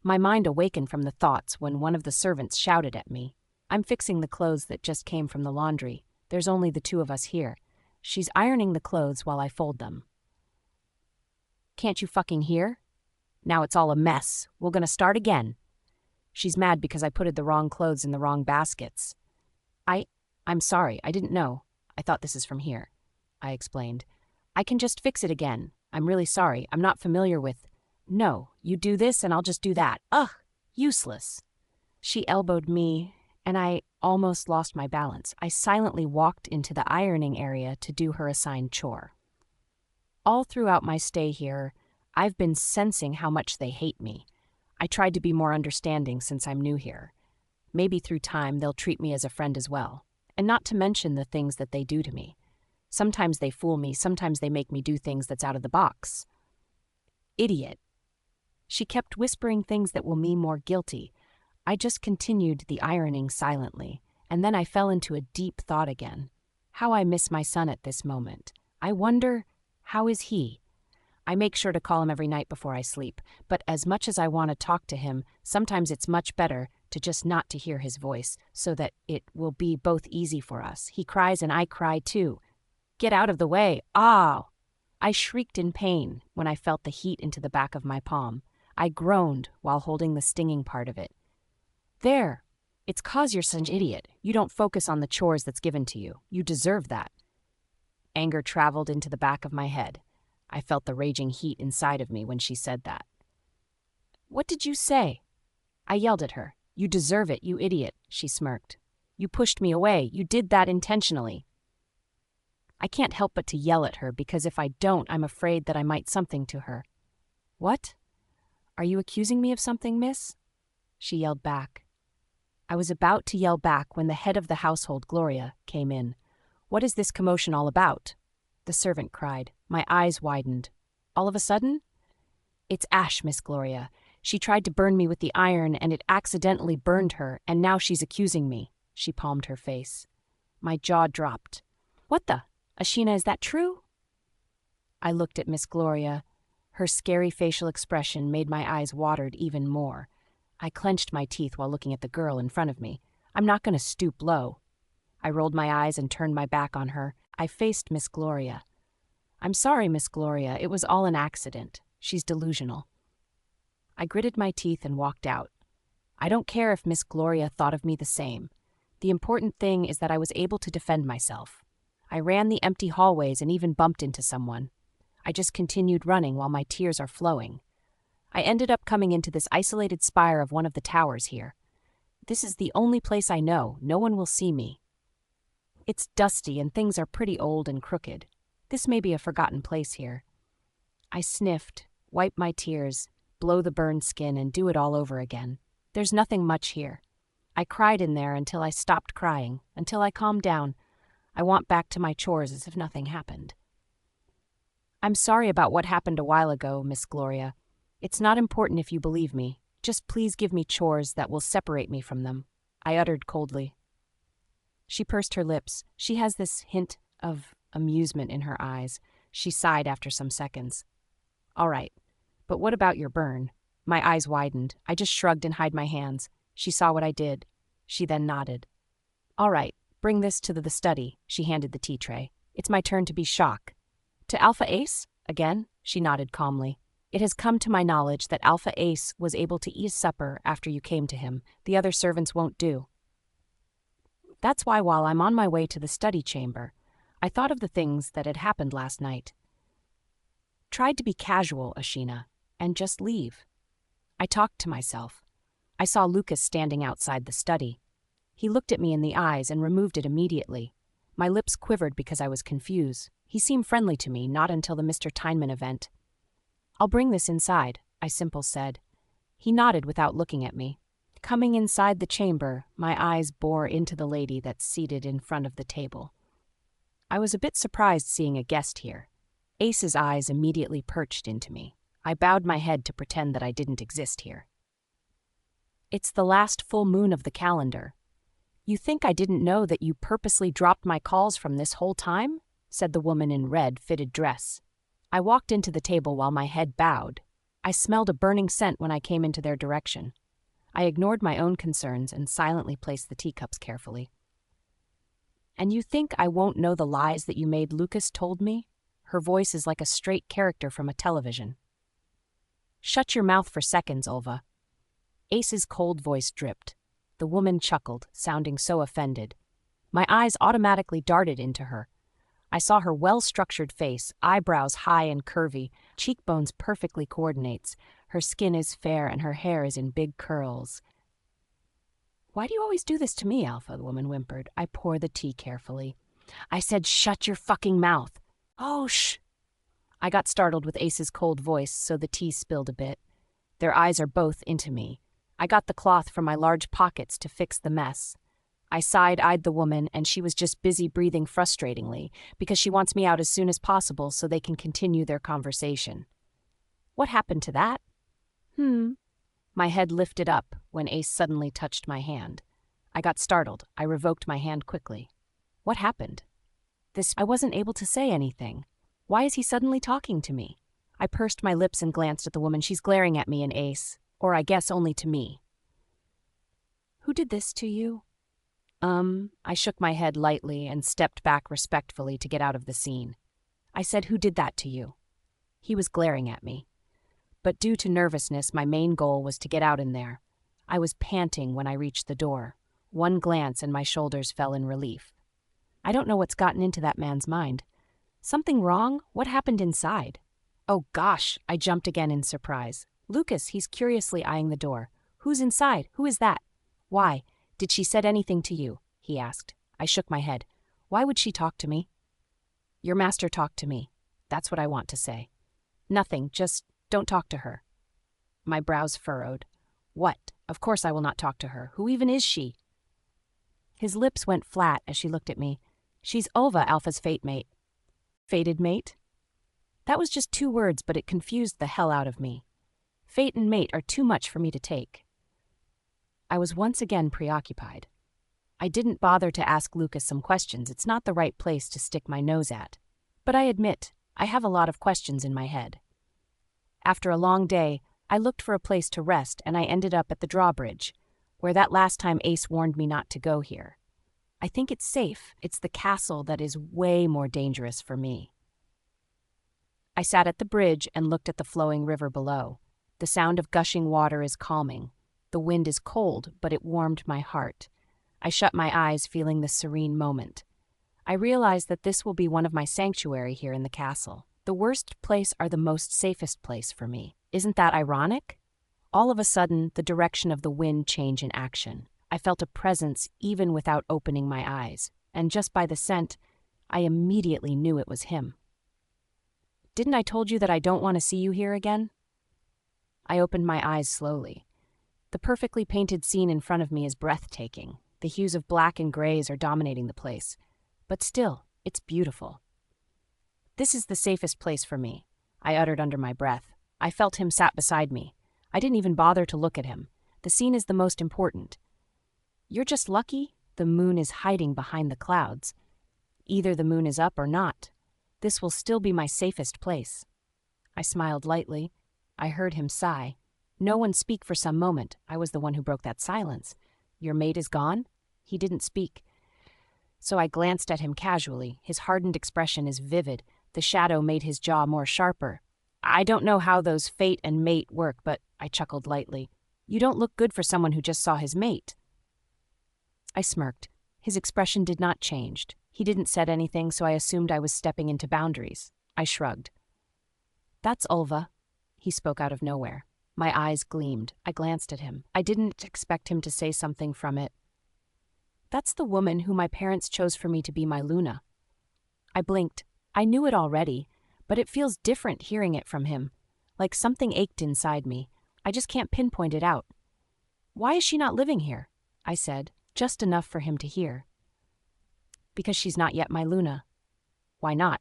S1: My mind awakened from the thoughts when one of the servants shouted at me. I'm fixing the clothes that just came from the laundry. There's only the two of us here. She's ironing the clothes while I fold them. Can't you fucking hear? Now it's all a mess. We're gonna start again. She's mad because I putted the wrong clothes in the wrong baskets. I'm sorry, I didn't know. I thought this is from here, I explained. I can just fix it again. I'm really sorry. I'm not familiar with... No, you do this and I'll just do that. Ugh, useless. She elbowed me, and I almost lost my balance. I silently walked into the ironing area to do her assigned chore. All throughout my stay here, I've been sensing how much they hate me. I tried to be more understanding since I'm new here. Maybe through time they'll treat me as a friend as well, and not to mention the things that they do to me. Sometimes they fool me, sometimes they make me do things that's out of the box. Idiot. She kept whispering things that will me more guilty. I just continued the ironing silently, and then I fell into a deep thought again. How I miss my son at this moment. I wonder, how is he? I make sure to call him every night before I sleep, but as much as I want to talk to him, sometimes it's much better to just not to hear his voice, so that it will be both easy for us. He cries and I cry too. Get out of the way. Ah! I shrieked in pain when I felt the heat into the back of my palm. I groaned while holding the stinging part of it. There. It's 'cause you're such an idiot. You don't focus on the chores that's given to you. You deserve that. Anger traveled into the back of my head. I felt the raging heat inside of me when she said that. What did you say? I yelled at her. You deserve it, you idiot, she smirked. You pushed me away. You did that intentionally. I can't help but to yell at her because if I don't, I'm afraid that I might something to her. What? Are you accusing me of something, miss? She yelled back. I was about to yell back when the head of the household, Gloria, came in. What is this commotion all about? The servant cried. My eyes widened. All of a sudden? It's Ash, Miss Gloria. She tried to burn me with the iron, and it accidentally burned her, and now she's accusing me. She palmed her face. My jaw dropped. What the? Ashina, is that true? I looked at Miss Gloria. Her scary facial expression made my eyes watered even more. I clenched my teeth while looking at the girl in front of me. I'm not going to stoop low. I rolled my eyes and turned my back on her. I faced Miss Gloria. I'm sorry, Miss Gloria. It was all an accident. She's delusional. I gritted my teeth and walked out. I don't care if Miss Gloria thought of me the same. The important thing is that I was able to defend myself. I ran the empty hallways and even bumped into someone. I just continued running while my tears are flowing. I ended up coming into this isolated spire of one of the towers here. This is the only place I know. No one will see me. It's dusty and things are pretty old and crooked. This may be a forgotten place here. I sniffed, wipe my tears, blow the burned skin, and do it all over again. There's nothing much here. I cried in there until I stopped crying, until I calmed down. I want back to my chores as if nothing happened. I'm sorry about what happened a while ago, Miss Gloria. It's not important if you believe me. Just please give me chores that will separate me from them, I uttered coldly. She pursed her lips. She has this hint of amusement in her eyes. She sighed after some seconds. All right, but what about your burn? My eyes widened. I just shrugged and hid my hands. She saw what I did. She then nodded. All right, bring this to the study. She handed the tea tray. It's my turn to be shocked. To Alpha Ace? Again? She nodded calmly. It has come to my knowledge that Alpha Ace was able to eat supper after you came to him. The other servants won't do. That's why while I'm on my way to the study chamber, I thought of the things that had happened last night. Tried to be casual, Ashina, and just leave. I talked to myself. I saw Lucas standing outside the study. He looked at me in the eyes and removed it immediately. My lips quivered because I was confused. He seemed friendly to me, not until the Mr. Tyneman event. I'll bring this inside, I simply said. He nodded without looking at me. Coming inside the chamber, my eyes bore into the lady that's seated in front of the table. I was a bit surprised seeing a guest here. Ace's eyes immediately perched into me. I bowed my head to pretend that I didn't exist here. It's the last full moon of the calendar. You think I didn't know that you purposely dropped my calls from this whole time? Said the woman in red fitted dress. I walked into the table while my head bowed. I smelled a burning scent when I came into their direction. I ignored my own concerns and silently placed the teacups carefully. And you think I won't know the lies that you made Lucas told me? Her voice is like a straight character from a television. Shut your mouth for seconds, Ulva. Ace's cold voice dripped. The woman chuckled, sounding so offended. My eyes automatically darted into her. I saw her well-structured face, eyebrows high and curvy, cheekbones perfectly coordinates. Her skin is fair and her hair is in big curls. Why do you always do this to me, Alpha? The woman whimpered. I pour the tea carefully. I said, shut your fucking mouth. Oh, shh. I got startled with Ace's cold voice, so the tea spilled a bit. Their eyes are both into me. I got the cloth from my large pockets to fix the mess. I side-eyed the woman, and she was just busy breathing frustratingly because she wants me out as soon as possible so they can continue their conversation. What happened to that? My head lifted up when Ace suddenly touched my hand. I got startled. I revoked my hand quickly. What happened? I wasn't able to say anything. Why is he suddenly talking to me? I pursed my lips and glanced at the woman. She's glaring at me and Ace, or I guess only to me. Who did this to you? I shook my head lightly and stepped back respectfully to get out of the scene. I said, who did that to you? He was glaring at me. But due to nervousness, my main goal was to get out in there. I was panting when I reached the door. One glance and my shoulders fell in relief. I don't know what's gotten into that man's mind. Something wrong? What happened inside? Oh gosh, I jumped again in surprise. Lucas, he's curiously eyeing the door. Who's inside? Who is that? Why? Did she said anything to you? He asked. I shook my head. Why would she talk to me? Your master talked to me. That's what I want to say. Nothing, just don't talk to her. My brows furrowed. What? Of course I will not talk to her. Who even is she? His lips went flat as she looked at me. She's Ulva, Alpha's fate mate. Fated mate? That was just 2 words, but it confused the hell out of me. Fate and mate are too much for me to take. I was once again preoccupied. I didn't bother to ask Lucas some questions. It's not the right place to stick my nose at. But I admit, I have a lot of questions in my head. After a long day, I looked for a place to rest and I ended up at the drawbridge, where that last time Ace warned me not to go here. I think it's safe. It's the castle that is way more dangerous for me. I sat at the bridge and looked at the flowing river below. The sound of gushing water is calming. The wind is cold, but it warmed my heart. I shut my eyes, feeling the serene moment. I realize that this will be one of my sanctuary here in the castle. The worst place are the most safest place for me. Isn't that ironic? All of a sudden, the direction of the wind changed in action. I felt a presence even without opening my eyes, and just by the scent, I immediately knew it was him. Didn't I told you that I don't want to see you here again? I opened my eyes slowly. The perfectly painted scene in front of me is breathtaking. The hues of black and grays are dominating the place. But still, it's beautiful. This is the safest place for me, I uttered under my breath. I felt him sat beside me. I didn't even bother to look at him. The scene is the most important. You're just lucky the moon is hiding behind the clouds. Either the moon is up or not. This will still be my safest place. I smiled lightly. I heard him sigh. No one speak for some moment. I was the one who broke that silence. Your mate is gone? He didn't speak. So I glanced at him casually. His hardened expression is vivid. The shadow made his jaw more sharper. I don't know how those fate and mate work, but I chuckled lightly. You don't look good for someone who just saw his mate. I smirked. His expression did not change. He didn't said anything, so I assumed I was stepping into boundaries. I shrugged. That's Ulva. He spoke out of nowhere. My eyes gleamed. I glanced at him. I didn't expect him to say something from it. That's the woman who my parents chose for me to be my Luna. I blinked. I knew it already, but it feels different hearing it from him. Like something ached inside me. I just can't pinpoint it out. Why is she not living here? I said, just enough for him to hear. Because she's not yet my Luna. Why not?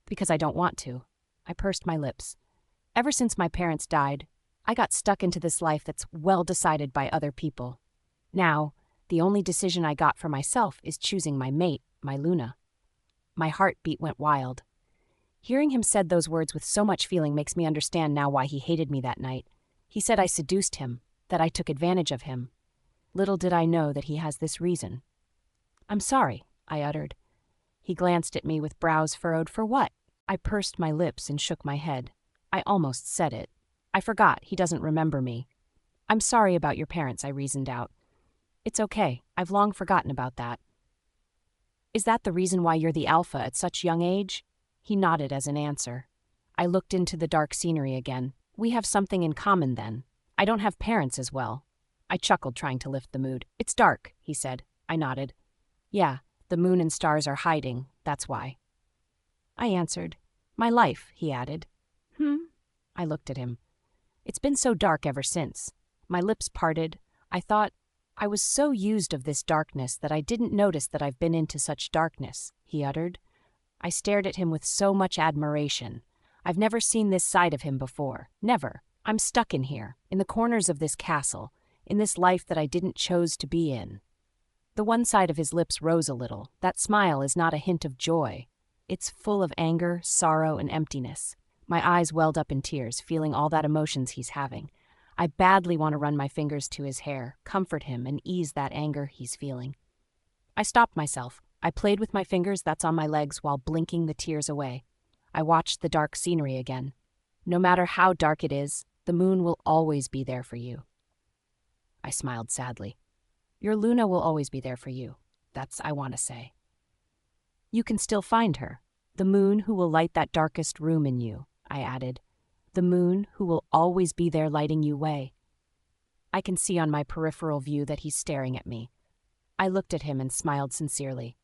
S1: Because I don't want to. I pursed my lips. Ever since my parents died, I got stuck into this life that's well decided by other people. Now, the only decision I got for myself is choosing my mate, my Luna. My heartbeat went wild. Hearing him said those words with so much feeling makes me understand now why he hated me that night. He said I seduced him, that I took advantage of him. Little did I know that he has this reason. I'm sorry, I uttered. He glanced at me with brows furrowed. For what? I pursed my lips and shook my head. I almost said it. I forgot he doesn't remember me. I'm sorry about your parents, I reasoned out. It's okay. I've long forgotten about that. Is that the reason why you're the alpha at such young age? He nodded as an answer. I looked into the dark scenery again. We have something in common then. I don't have parents as well. I chuckled, trying to lift the mood. It's dark, he said. I nodded. Yeah, the moon and stars are hiding, that's why. I answered. My life, he added. I looked at him. It's been so dark ever since. My lips parted. I thought I was so used of this darkness that I didn't notice that I've been into such darkness, he uttered. I stared at him with so much admiration. I've never seen this side of him before. Never. I'm stuck in here, in the corners of this castle, in this life that I didn't choose to be in. The one side of his lips rose a little. That smile is not a hint of joy. It's full of anger, sorrow, and emptiness. My eyes welled up in tears, feeling all that emotions he's having. I badly want to run my fingers to his hair, comfort him, and ease that anger he's feeling. I stopped myself. I played with my fingers that's on my legs while blinking the tears away. I watched the dark scenery again. No matter how dark it is, the moon will always be there for you. I smiled sadly. Your Luna will always be there for you. That's I want to say. You can still find her. The moon who will light that darkest room in you, I added. The moon who will always be there lighting you way. I can see on my peripheral view that he's staring at me. I looked at him and smiled sincerely.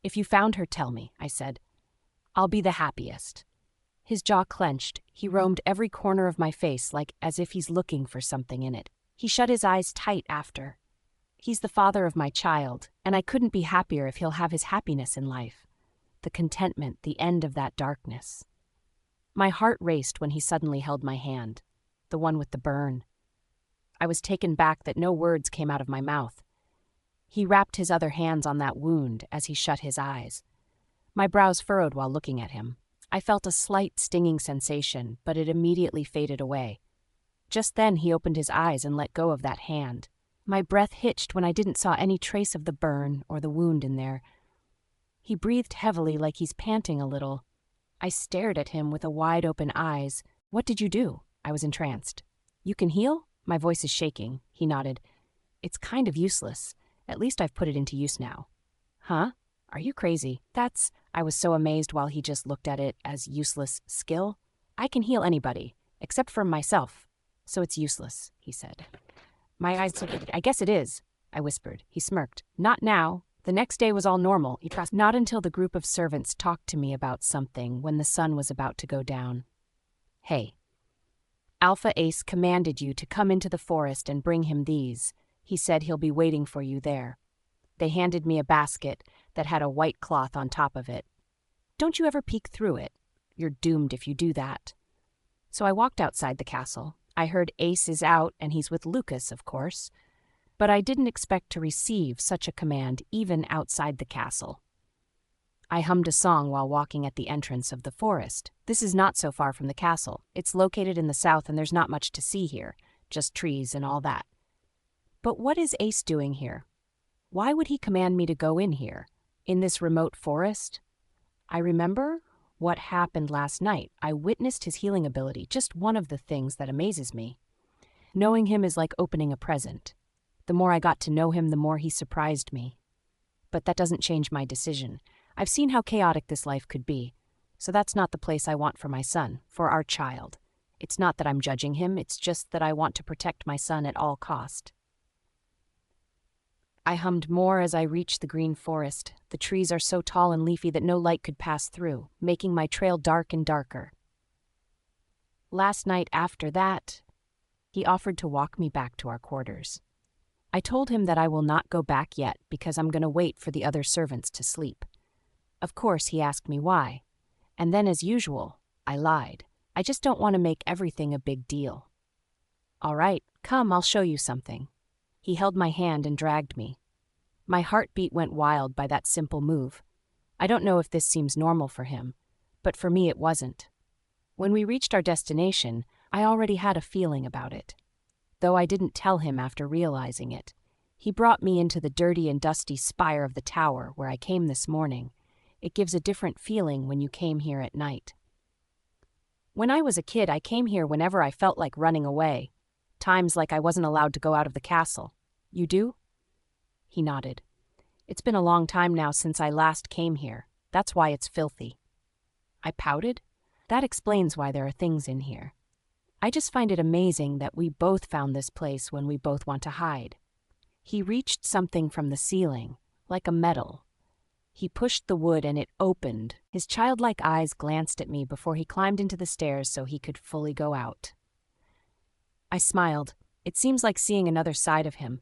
S1: If you found her, tell me, I said. I'll be the happiest. His jaw clenched. He roamed every corner of my face like as if he's looking for something in it. He shut his eyes tight after. He's the father of my child, and I couldn't be happier if he'll have his happiness in life. The contentment, the end of that darkness. My heart raced when he suddenly held my hand, the one with the burn. I was taken back that no words came out of my mouth. He wrapped his other hands on that wound as he shut his eyes. My brows furrowed while looking at him. I felt a slight stinging sensation, but it immediately faded away. Just then he opened his eyes and let go of that hand. My breath hitched when I didn't saw any trace of the burn or the wound in there. He breathed heavily like he's panting a little. I stared at him with wide-open eyes. What did you do? I was entranced. You can heal? My voice is shaking. He nodded. It's kind of useless. At least I've put it into use now. Huh? Are you crazy? I was so amazed while he just looked at it as useless skill. I can heal anybody, except for myself. So it's useless, he said. My eyes tilted. I guess it is, I whispered. He smirked. Not now. The next day was all normal. Not until the group of servants talked to me about something when the sun was about to go down. Hey. Alpha Ace commanded you to come into the forest and bring him these. He said he'll be waiting for you there. They handed me a basket that had a white cloth on top of it. Don't you ever peek through it? You're doomed if you do that. So I walked outside the castle. I heard Ace is out and he's with Lucas, of course. But I didn't expect to receive such a command even outside the castle. I hummed a song while walking at the entrance of the forest. This is not so far from the castle. It's located in the south and there's not much to see here, just trees and all that. But what is Ace doing here? Why would he command me to go in here, in this remote forest? I remember what happened last night. I witnessed his healing ability, just one of the things that amazes me. Knowing him is like opening a present. The more I got to know him, the more he surprised me. But that doesn't change my decision. I've seen how chaotic this life could be, so that's not the place I want for my son, for our child. It's not that I'm judging him, it's just that I want to protect my son at all cost. I hummed more as I reached the green forest. The trees are so tall and leafy that no light could pass through, making my trail dark and darker. Last night after that, he offered to walk me back to our quarters. I told him that I will not go back yet because I'm going to wait for the other servants to sleep. Of course, he asked me why. And then, as usual, I lied. I just don't want to make everything a big deal. All right, come, I'll show you something. He held my hand and dragged me. My heartbeat went wild by that simple move. I don't know if this seems normal for him, but for me it wasn't. When we reached our destination, I already had a feeling about it. Though I didn't tell him after realizing it. He brought me into the dirty and dusty spire of the tower where I came this morning. It gives a different feeling when you came here at night. When I was a kid, I came here whenever I felt like running away. Times like I wasn't allowed to go out of the castle. You do? He nodded. It's been a long time now since I last came here. That's why it's filthy. I pouted. That explains why there are things in here. I just find it amazing that we both found this place when we both want to hide. He reached something from the ceiling, like a medal. He pushed the wood and it opened. His childlike eyes glanced at me before he climbed into the stairs so he could fully go out. I smiled. It seems like seeing another side of him.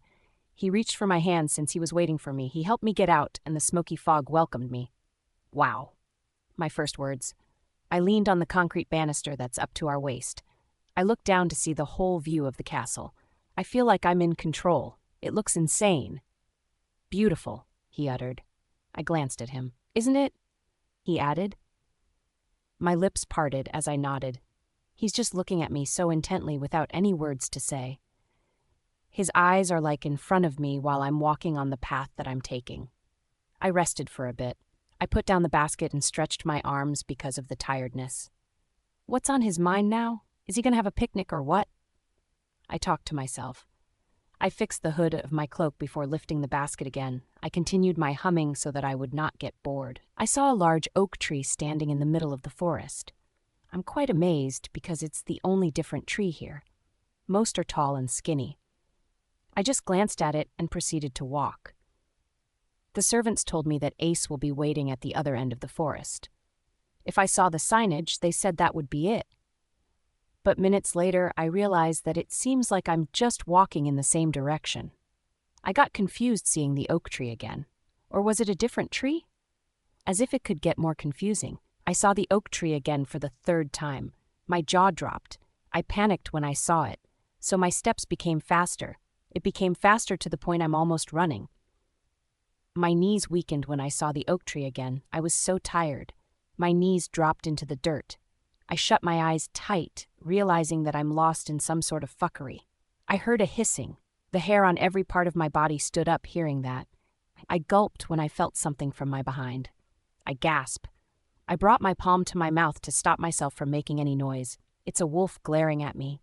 S1: He reached for my hand since he was waiting for me. He helped me get out, and the smoky fog welcomed me. Wow. My first words. I leaned on the concrete banister that's up to our waist. I looked down to see the whole view of the castle. I feel like I'm in control. It looks insane. Beautiful, he uttered. I glanced at him. Isn't it? He added. My lips parted as I nodded. He's just looking at me so intently without any words to say. His eyes are like in front of me while I'm walking on the path that I'm taking. I rested for a bit. I put down the basket and stretched my arms because of the tiredness. What's on his mind now? Is he going to have a picnic or what? I talked to myself. I fixed the hood of my cloak before lifting the basket again. I continued my humming so that I would not get bored. I saw a large oak tree standing in the middle of the forest. I'm quite amazed because it's the only different tree here. Most are tall and skinny. I just glanced at it and proceeded to walk. The servants told me that Ace will be waiting at the other end of the forest. If I saw the signage, they said that would be it. But minutes later, I realized that it seems like I'm just walking in the same direction. I got confused seeing the oak tree again. Or was it a different tree? As if it could get more confusing, I saw the oak tree again for the third time. My jaw dropped. I panicked when I saw it, so my steps became faster. It became faster to the point I'm almost running. My knees weakened when I saw the oak tree again. I was so tired. My knees dropped into the dirt. I shut my eyes tight, realizing that I'm lost in some sort of fuckery. I heard a hissing. The hair on every part of my body stood up hearing that. I gulped when I felt something from my behind. I gasped. I brought my palm to my mouth to stop myself from making any noise. It's a wolf glaring at me.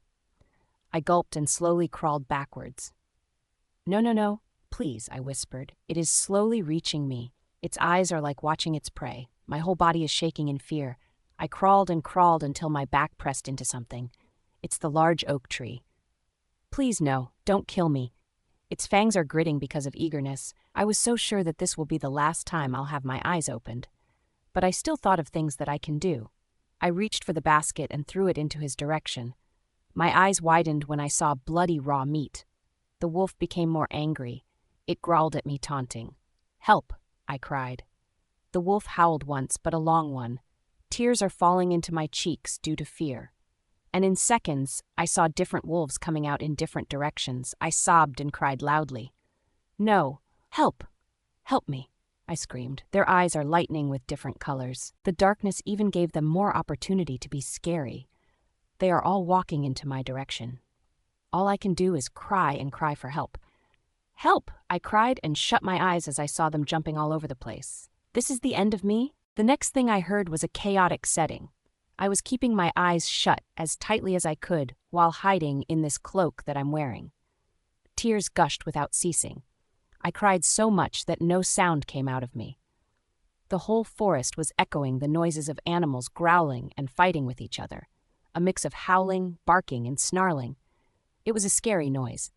S1: I gulped and slowly crawled backwards. No, please, I whispered. It is slowly reaching me. Its eyes are like watching its prey. My whole body is shaking in fear. I crawled and crawled until my back pressed into something. It's the large oak tree. Please no, don't kill me. Its fangs are gritting because of eagerness. I was so sure that this will be the last time I'll have my eyes opened. But I still thought of things that I can do. I reached for the basket and threw it into his direction. My eyes widened when I saw bloody raw meat. The wolf became more angry. It growled at me, taunting. "Help!" I cried. The wolf howled once, but a long one. Tears are falling into my cheeks due to fear. And in seconds, I saw different wolves coming out in different directions. I sobbed and cried loudly. "No! Help! Help me!" I screamed. Their eyes are lightning with different colors. The darkness even gave them more opportunity to be scary. They are all walking into my direction. All I can do is cry and cry for help. "Help!" I cried and shut my eyes as I saw them jumping all over the place. This is the end of me? The next thing I heard was a chaotic setting. I was keeping my eyes shut as tightly as I could while hiding in this cloak that I'm wearing. Tears gushed without ceasing. I cried so much that no sound came out of me. The whole forest was echoing the noises of animals growling and fighting with each other, a mix of howling, barking, and snarling. It was a scary noise,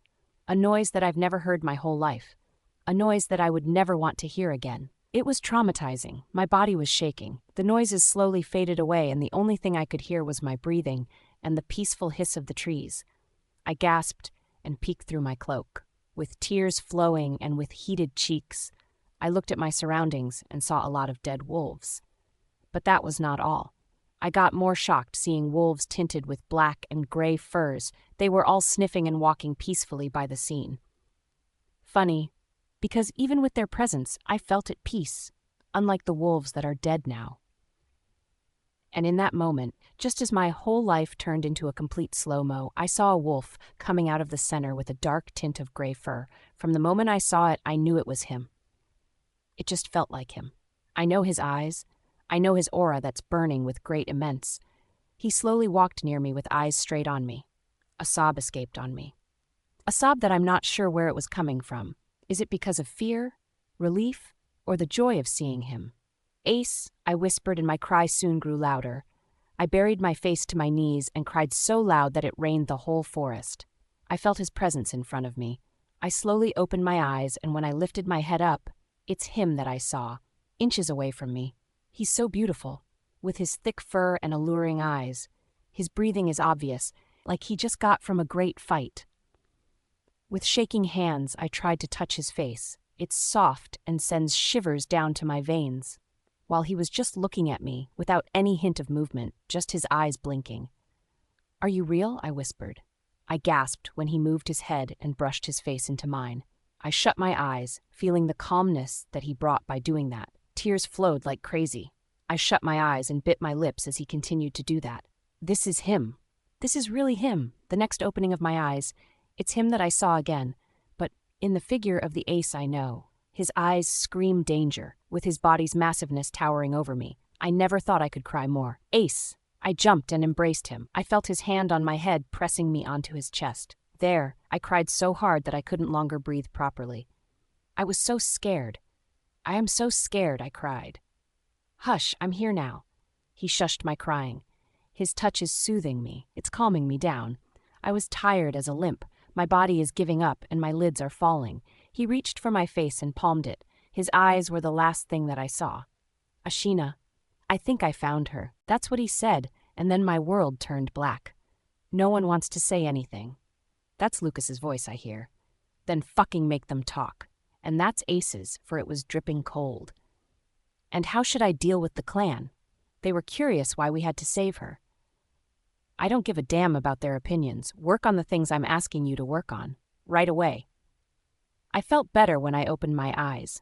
S1: a noise that I've never heard my whole life, a noise that I would never want to hear again. It was traumatizing. My body was shaking. The noises slowly faded away, and the only thing I could hear was my breathing and the peaceful hiss of the trees. I gasped and peeked through my cloak. With tears flowing and with heated cheeks, I looked at my surroundings and saw a lot of dead wolves. But that was not all. I got more shocked seeing wolves tinted with black and gray furs. They were all sniffing and walking peacefully by the scene. Funny, because even with their presence, I felt at peace, unlike the wolves that are dead now. And in that moment, just as my whole life turned into a complete slow-mo, I saw a wolf coming out of the center with a dark tint of gray fur. From the moment I saw it, I knew it was him. It just felt like him. I know his eyes. I know his aura that's burning with great immense. He slowly walked near me with eyes straight on me. A sob escaped on me. A sob that I'm not sure where it was coming from. Is it because of fear, relief, or the joy of seeing him? "Ace," I whispered, and my cry soon grew louder. I buried my face to my knees and cried so loud that it rained the whole forest. I felt his presence in front of me. I slowly opened my eyes, and when I lifted my head up, it's him that I saw, inches away from me. He's so beautiful, with his thick fur and alluring eyes. His breathing is obvious, like he just got from a great fight. With shaking hands, I tried to touch his face. It's soft and sends shivers down to my veins. While he was just looking at me, without any hint of movement, just his eyes blinking. "Are you real?" I whispered. I gasped when he moved his head and brushed his face into mine. I shut my eyes, feeling the calmness that he brought by doing that. Tears flowed like crazy. I shut my eyes and bit my lips as he continued to do that. This is him. This is really him. The next opening of my eyes, it's him that I saw again, but in the figure of the Ace I know. His eyes scream danger, with his body's massiveness towering over me. I never thought I could cry more. "Ace!" I jumped and embraced him. I felt his hand on my head pressing me onto his chest. There, I cried so hard that I couldn't longer breathe properly. I was so scared. "I am so scared," I cried. "Hush, I'm here now." He shushed my crying. His touch is soothing me. It's calming me down. I was tired as a limp. My body is giving up and my lids are falling. He reached for my face and palmed it. His eyes were the last thing that I saw. "Ashina, I think I found her." That's what he said, and then my world turned black. No one wants to say anything. That's Lucas's voice I hear. Then fucking make them talk. And that's Ace's, for it was dripping cold. And how should I deal with the clan? They were curious why we had to save her. I don't give a damn about their opinions. Work on the things I'm asking you to work on. Right away. I felt better when I opened my eyes.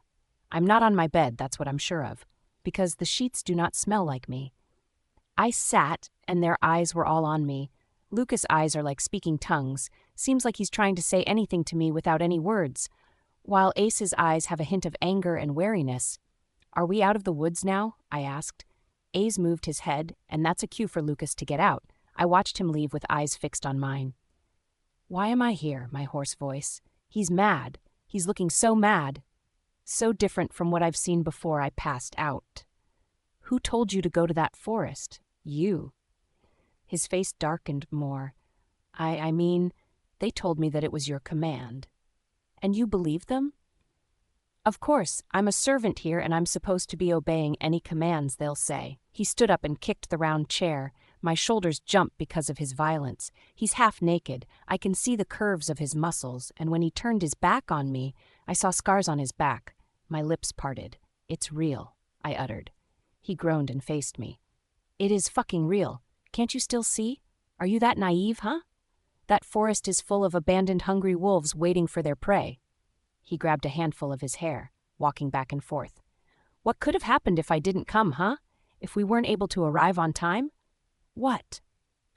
S1: I'm not on my bed, that's what I'm sure of, because the sheets do not smell like me. I sat, and their eyes were all on me. Lucas' eyes are like speaking tongues. Seems like he's trying to say anything to me without any words, while Ace's eyes have a hint of anger and wariness. "Are we out of the woods now?" I asked. Ace moved his head, and that's a cue for Lucas to get out. I watched him leave with eyes fixed on mine. "Why am I here?" My hoarse voice. "He's mad. He's looking so mad." So different from what I've seen before I passed out. Who told you to go to that forest? You. His face darkened more. I mean, they told me that it was your command. And you believe them? Of course, I'm a servant here and I'm supposed to be obeying any commands they'll say. He stood up and kicked the round chair. My shoulders jumped because of his violence. He's half naked. I can see the curves of his muscles, and when he turned his back on me, I saw scars on his back. My lips parted. It's real, I uttered. He groaned and faced me. It is fucking real. Can't you still see? Are you that naive, huh? That forest is full of abandoned hungry wolves waiting for their prey. He grabbed a handful of his hair, walking back and forth. What could have happened if I didn't come, huh? If we weren't able to arrive on time? What?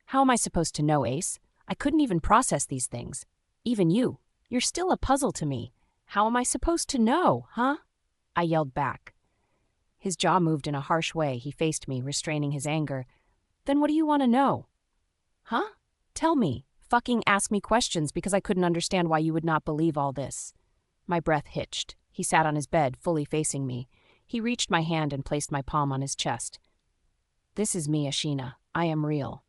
S1: How am I supposed to know, Ace? I couldn't even process these things. Even you. You're still a puzzle to me. How am I supposed to know, huh? I yelled back. His jaw moved in a harsh way. He faced me, restraining his anger. Then what do you want to know? Huh? Tell me. Fucking ask me questions because I couldn't understand why you would not believe all this. My breath hitched. He sat on his bed, fully facing me. He reached my hand and placed my palm on his chest. This is me, Ashina. I am real.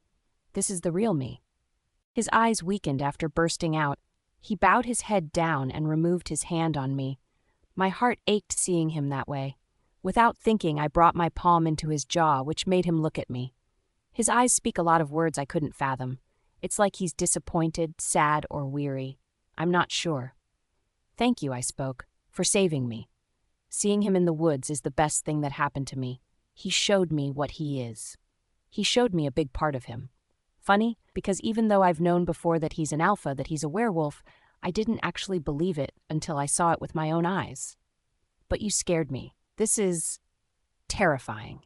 S1: This is the real me. His eyes weakened after bursting out. He bowed his head down and removed his hand on me. My heart ached seeing him that way. Without thinking, I brought my palm into his jaw, which made him look at me. His eyes speak a lot of words I couldn't fathom. It's like he's disappointed, sad, or weary. I'm not sure. Thank you, I spoke, for saving me. Seeing him in the woods is the best thing that happened to me. He showed me what he is. He showed me a big part of him. Funny, because even though I've known before that he's an alpha, that he's a werewolf, I didn't actually believe it until I saw it with my own eyes. But you scared me. This is terrifying,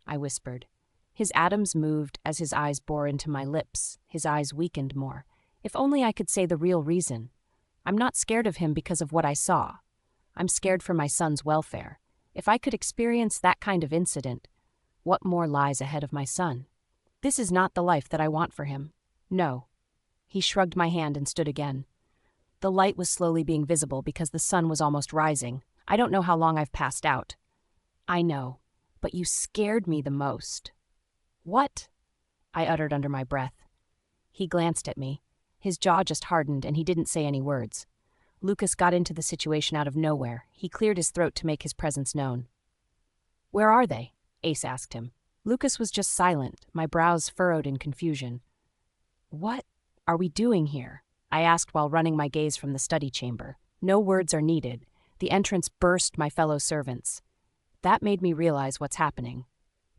S1: I whispered. His atoms moved as his eyes bore into my lips. His eyes weakened more. If only I could say the real reason. I'm not scared of him because of what I saw. I'm scared for my son's welfare. If I could experience that kind of incident, what more lies ahead of my son? This is not the life that I want for him. No. He shrugged my hand and stood again. The light was slowly being visible because the sun was almost rising. I don't know how long I've passed out. I know, but you scared me the most. What? I uttered under my breath. He glanced at me. His jaw just hardened and he didn't say any words. Lucas got into the situation out of nowhere. He cleared his throat to make his presence known. Where are they? Ace asked him. Lucas was just silent, my brows furrowed in confusion. What are we doing here? I asked while running my gaze from the study chamber. No words are needed. The entrance burst my fellow servants. That made me realize what's happening.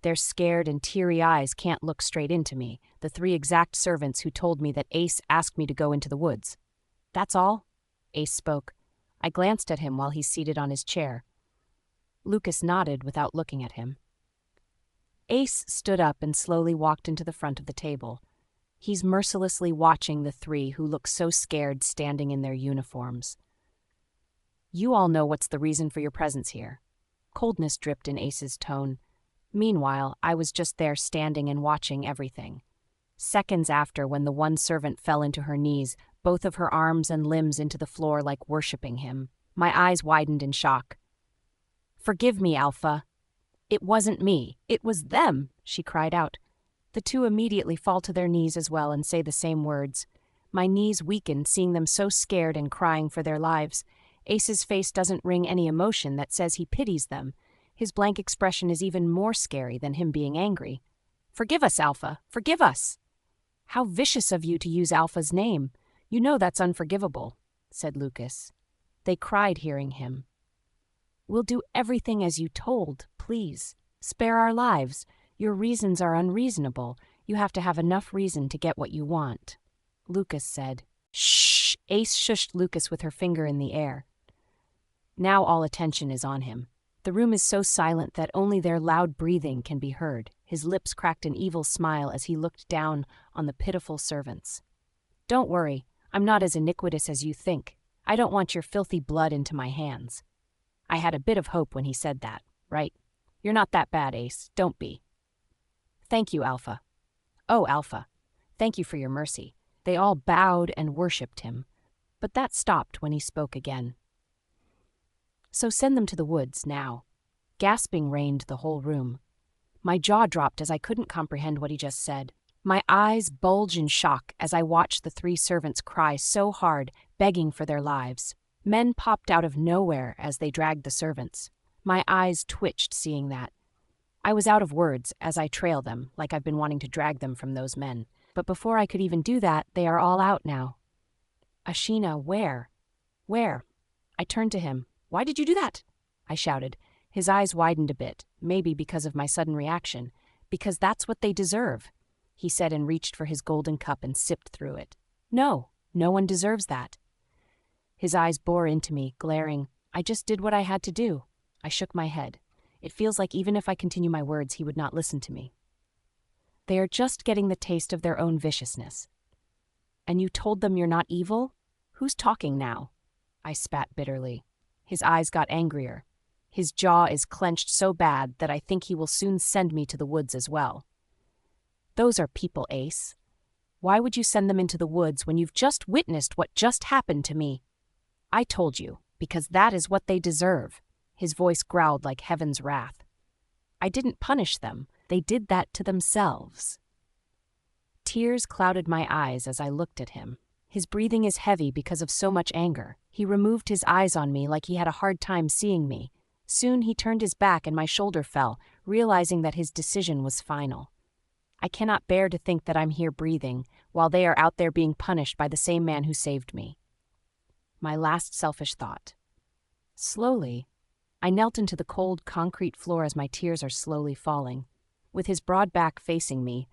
S1: Their scared and teary eyes can't look straight into me, the three exact servants who told me that Ace asked me to go into the woods. That's all? Ace spoke. I glanced at him while he's seated on his chair. Lucas nodded without looking at him. Ace stood up and slowly walked into the front of the table. He's mercilessly watching the three who look so scared standing in their uniforms. You all know what's the reason for your presence here. Coldness dripped in Ace's tone. Meanwhile, I was just there standing and watching everything. Seconds after, when the one servant fell into her knees, both of her arms and limbs into the floor like worshipping him, my eyes widened in shock. Forgive me, Alpha. It wasn't me. It was them, she cried out. The two immediately fall to their knees as well and say the same words. My knees weakened, seeing them so scared and crying for their lives. Ace's face doesn't ring any emotion that says he pities them. His blank expression is even more scary than him being angry. Forgive us, Alpha. Forgive us. How vicious of you to use Alpha's name. You know that's unforgivable, said Lucas. They cried hearing him. We'll do everything as you told, please. Spare our lives. Your reasons are unreasonable. You have to have enough reason to get what you want. Lucas said. Shh! Ace shushed Lucas with her finger in the air. Now all attention is on him. The room is so silent that only their loud breathing can be heard. His lips cracked an evil smile as he looked down on the pitiful servants. Don't worry, I'm not as iniquitous as you think. I don't want your filthy blood into my hands. I had a bit of hope when he said that, right? You're not that bad, Ace. Don't be. Thank you, Alpha. Oh, Alpha. Thank you for your mercy. They all bowed and worshipped him. But that stopped when he spoke again. So send them to the woods, now." Gasping reigned the whole room. My jaw dropped as I couldn't comprehend what he just said. My eyes bulged in shock as I watched the 3 servants cry so hard, begging for their lives. Men popped out of nowhere as they dragged the servants. My eyes twitched seeing that. I was out of words as I trailed them, like I've been wanting to drag them from those men. But before I could even do that, they are all out now. "Ashina, where? Where?" I turned to him. "Why did you do that?" I shouted. His eyes widened a bit, maybe because of my sudden reaction. "Because that's what they deserve," he said, and reached for his golden cup and sipped through it. "No, no one deserves that." His eyes bore into me, glaring. "I just did what I had to do." I shook my head. It feels like even if I continue my words, he would not listen to me. "They are just getting the taste of their own viciousness." "And you told them you're not evil? Who's talking now?" I spat bitterly. His eyes got angrier. His jaw is clenched so bad that I think he will soon send me to the woods as well. "Those are people, Ace. Why would you send them into the woods when you've just witnessed what just happened to me?" "I told you, because that is what they deserve." His voice growled like heaven's wrath. "I didn't punish them. They did that to themselves." Tears clouded my eyes as I looked at him. His breathing is heavy because of so much anger. He removed his eyes on me like he had a hard time seeing me. Soon he turned his back and my shoulder fell, realizing that his decision was final. I cannot bear to think that I'm here breathing, while they are out there being punished by the same man who saved me. My last selfish thought. Slowly, I knelt into the cold concrete floor as my tears are slowly falling. With his broad back facing me,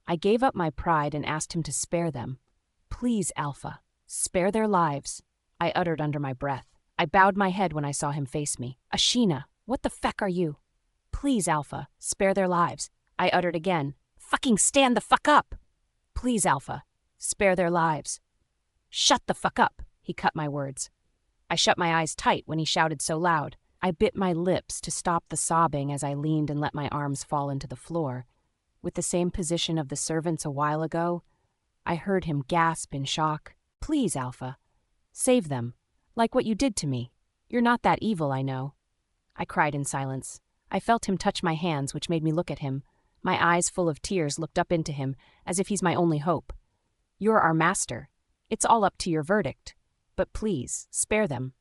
S1: I gave up my pride and asked him to spare them. "Please, Alpha, spare their lives," I uttered under my breath. I bowed my head when I saw him face me. "Ashina, what the feck are you?" "Please, Alpha, spare their lives," I uttered again. "Fucking stand the fuck up!" "Please, Alpha, spare their lives." "Shut the fuck up," he cut my words. I shut my eyes tight when he shouted so loud. I bit my lips to stop the sobbing as I leaned and let my arms fall into the floor. With the same position of the servants a while ago, I heard him gasp in shock. "Please, Alpha, save them, like what you did to me. You're not that evil, I know." I cried in silence. I felt him touch my hands, which made me look at him. My eyes full of tears looked up into him, as if he's my only hope. "You're our master. It's all up to your verdict. But please, spare them."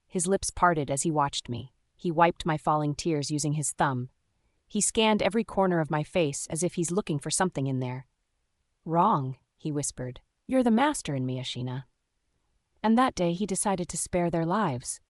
S1: His lips parted as he watched me. He wiped my falling tears using his thumb. He scanned every corner of my face as if he's looking for something in there. "Wrong," he whispered. "You're the master in me, Ashina." And that day he decided to spare their lives.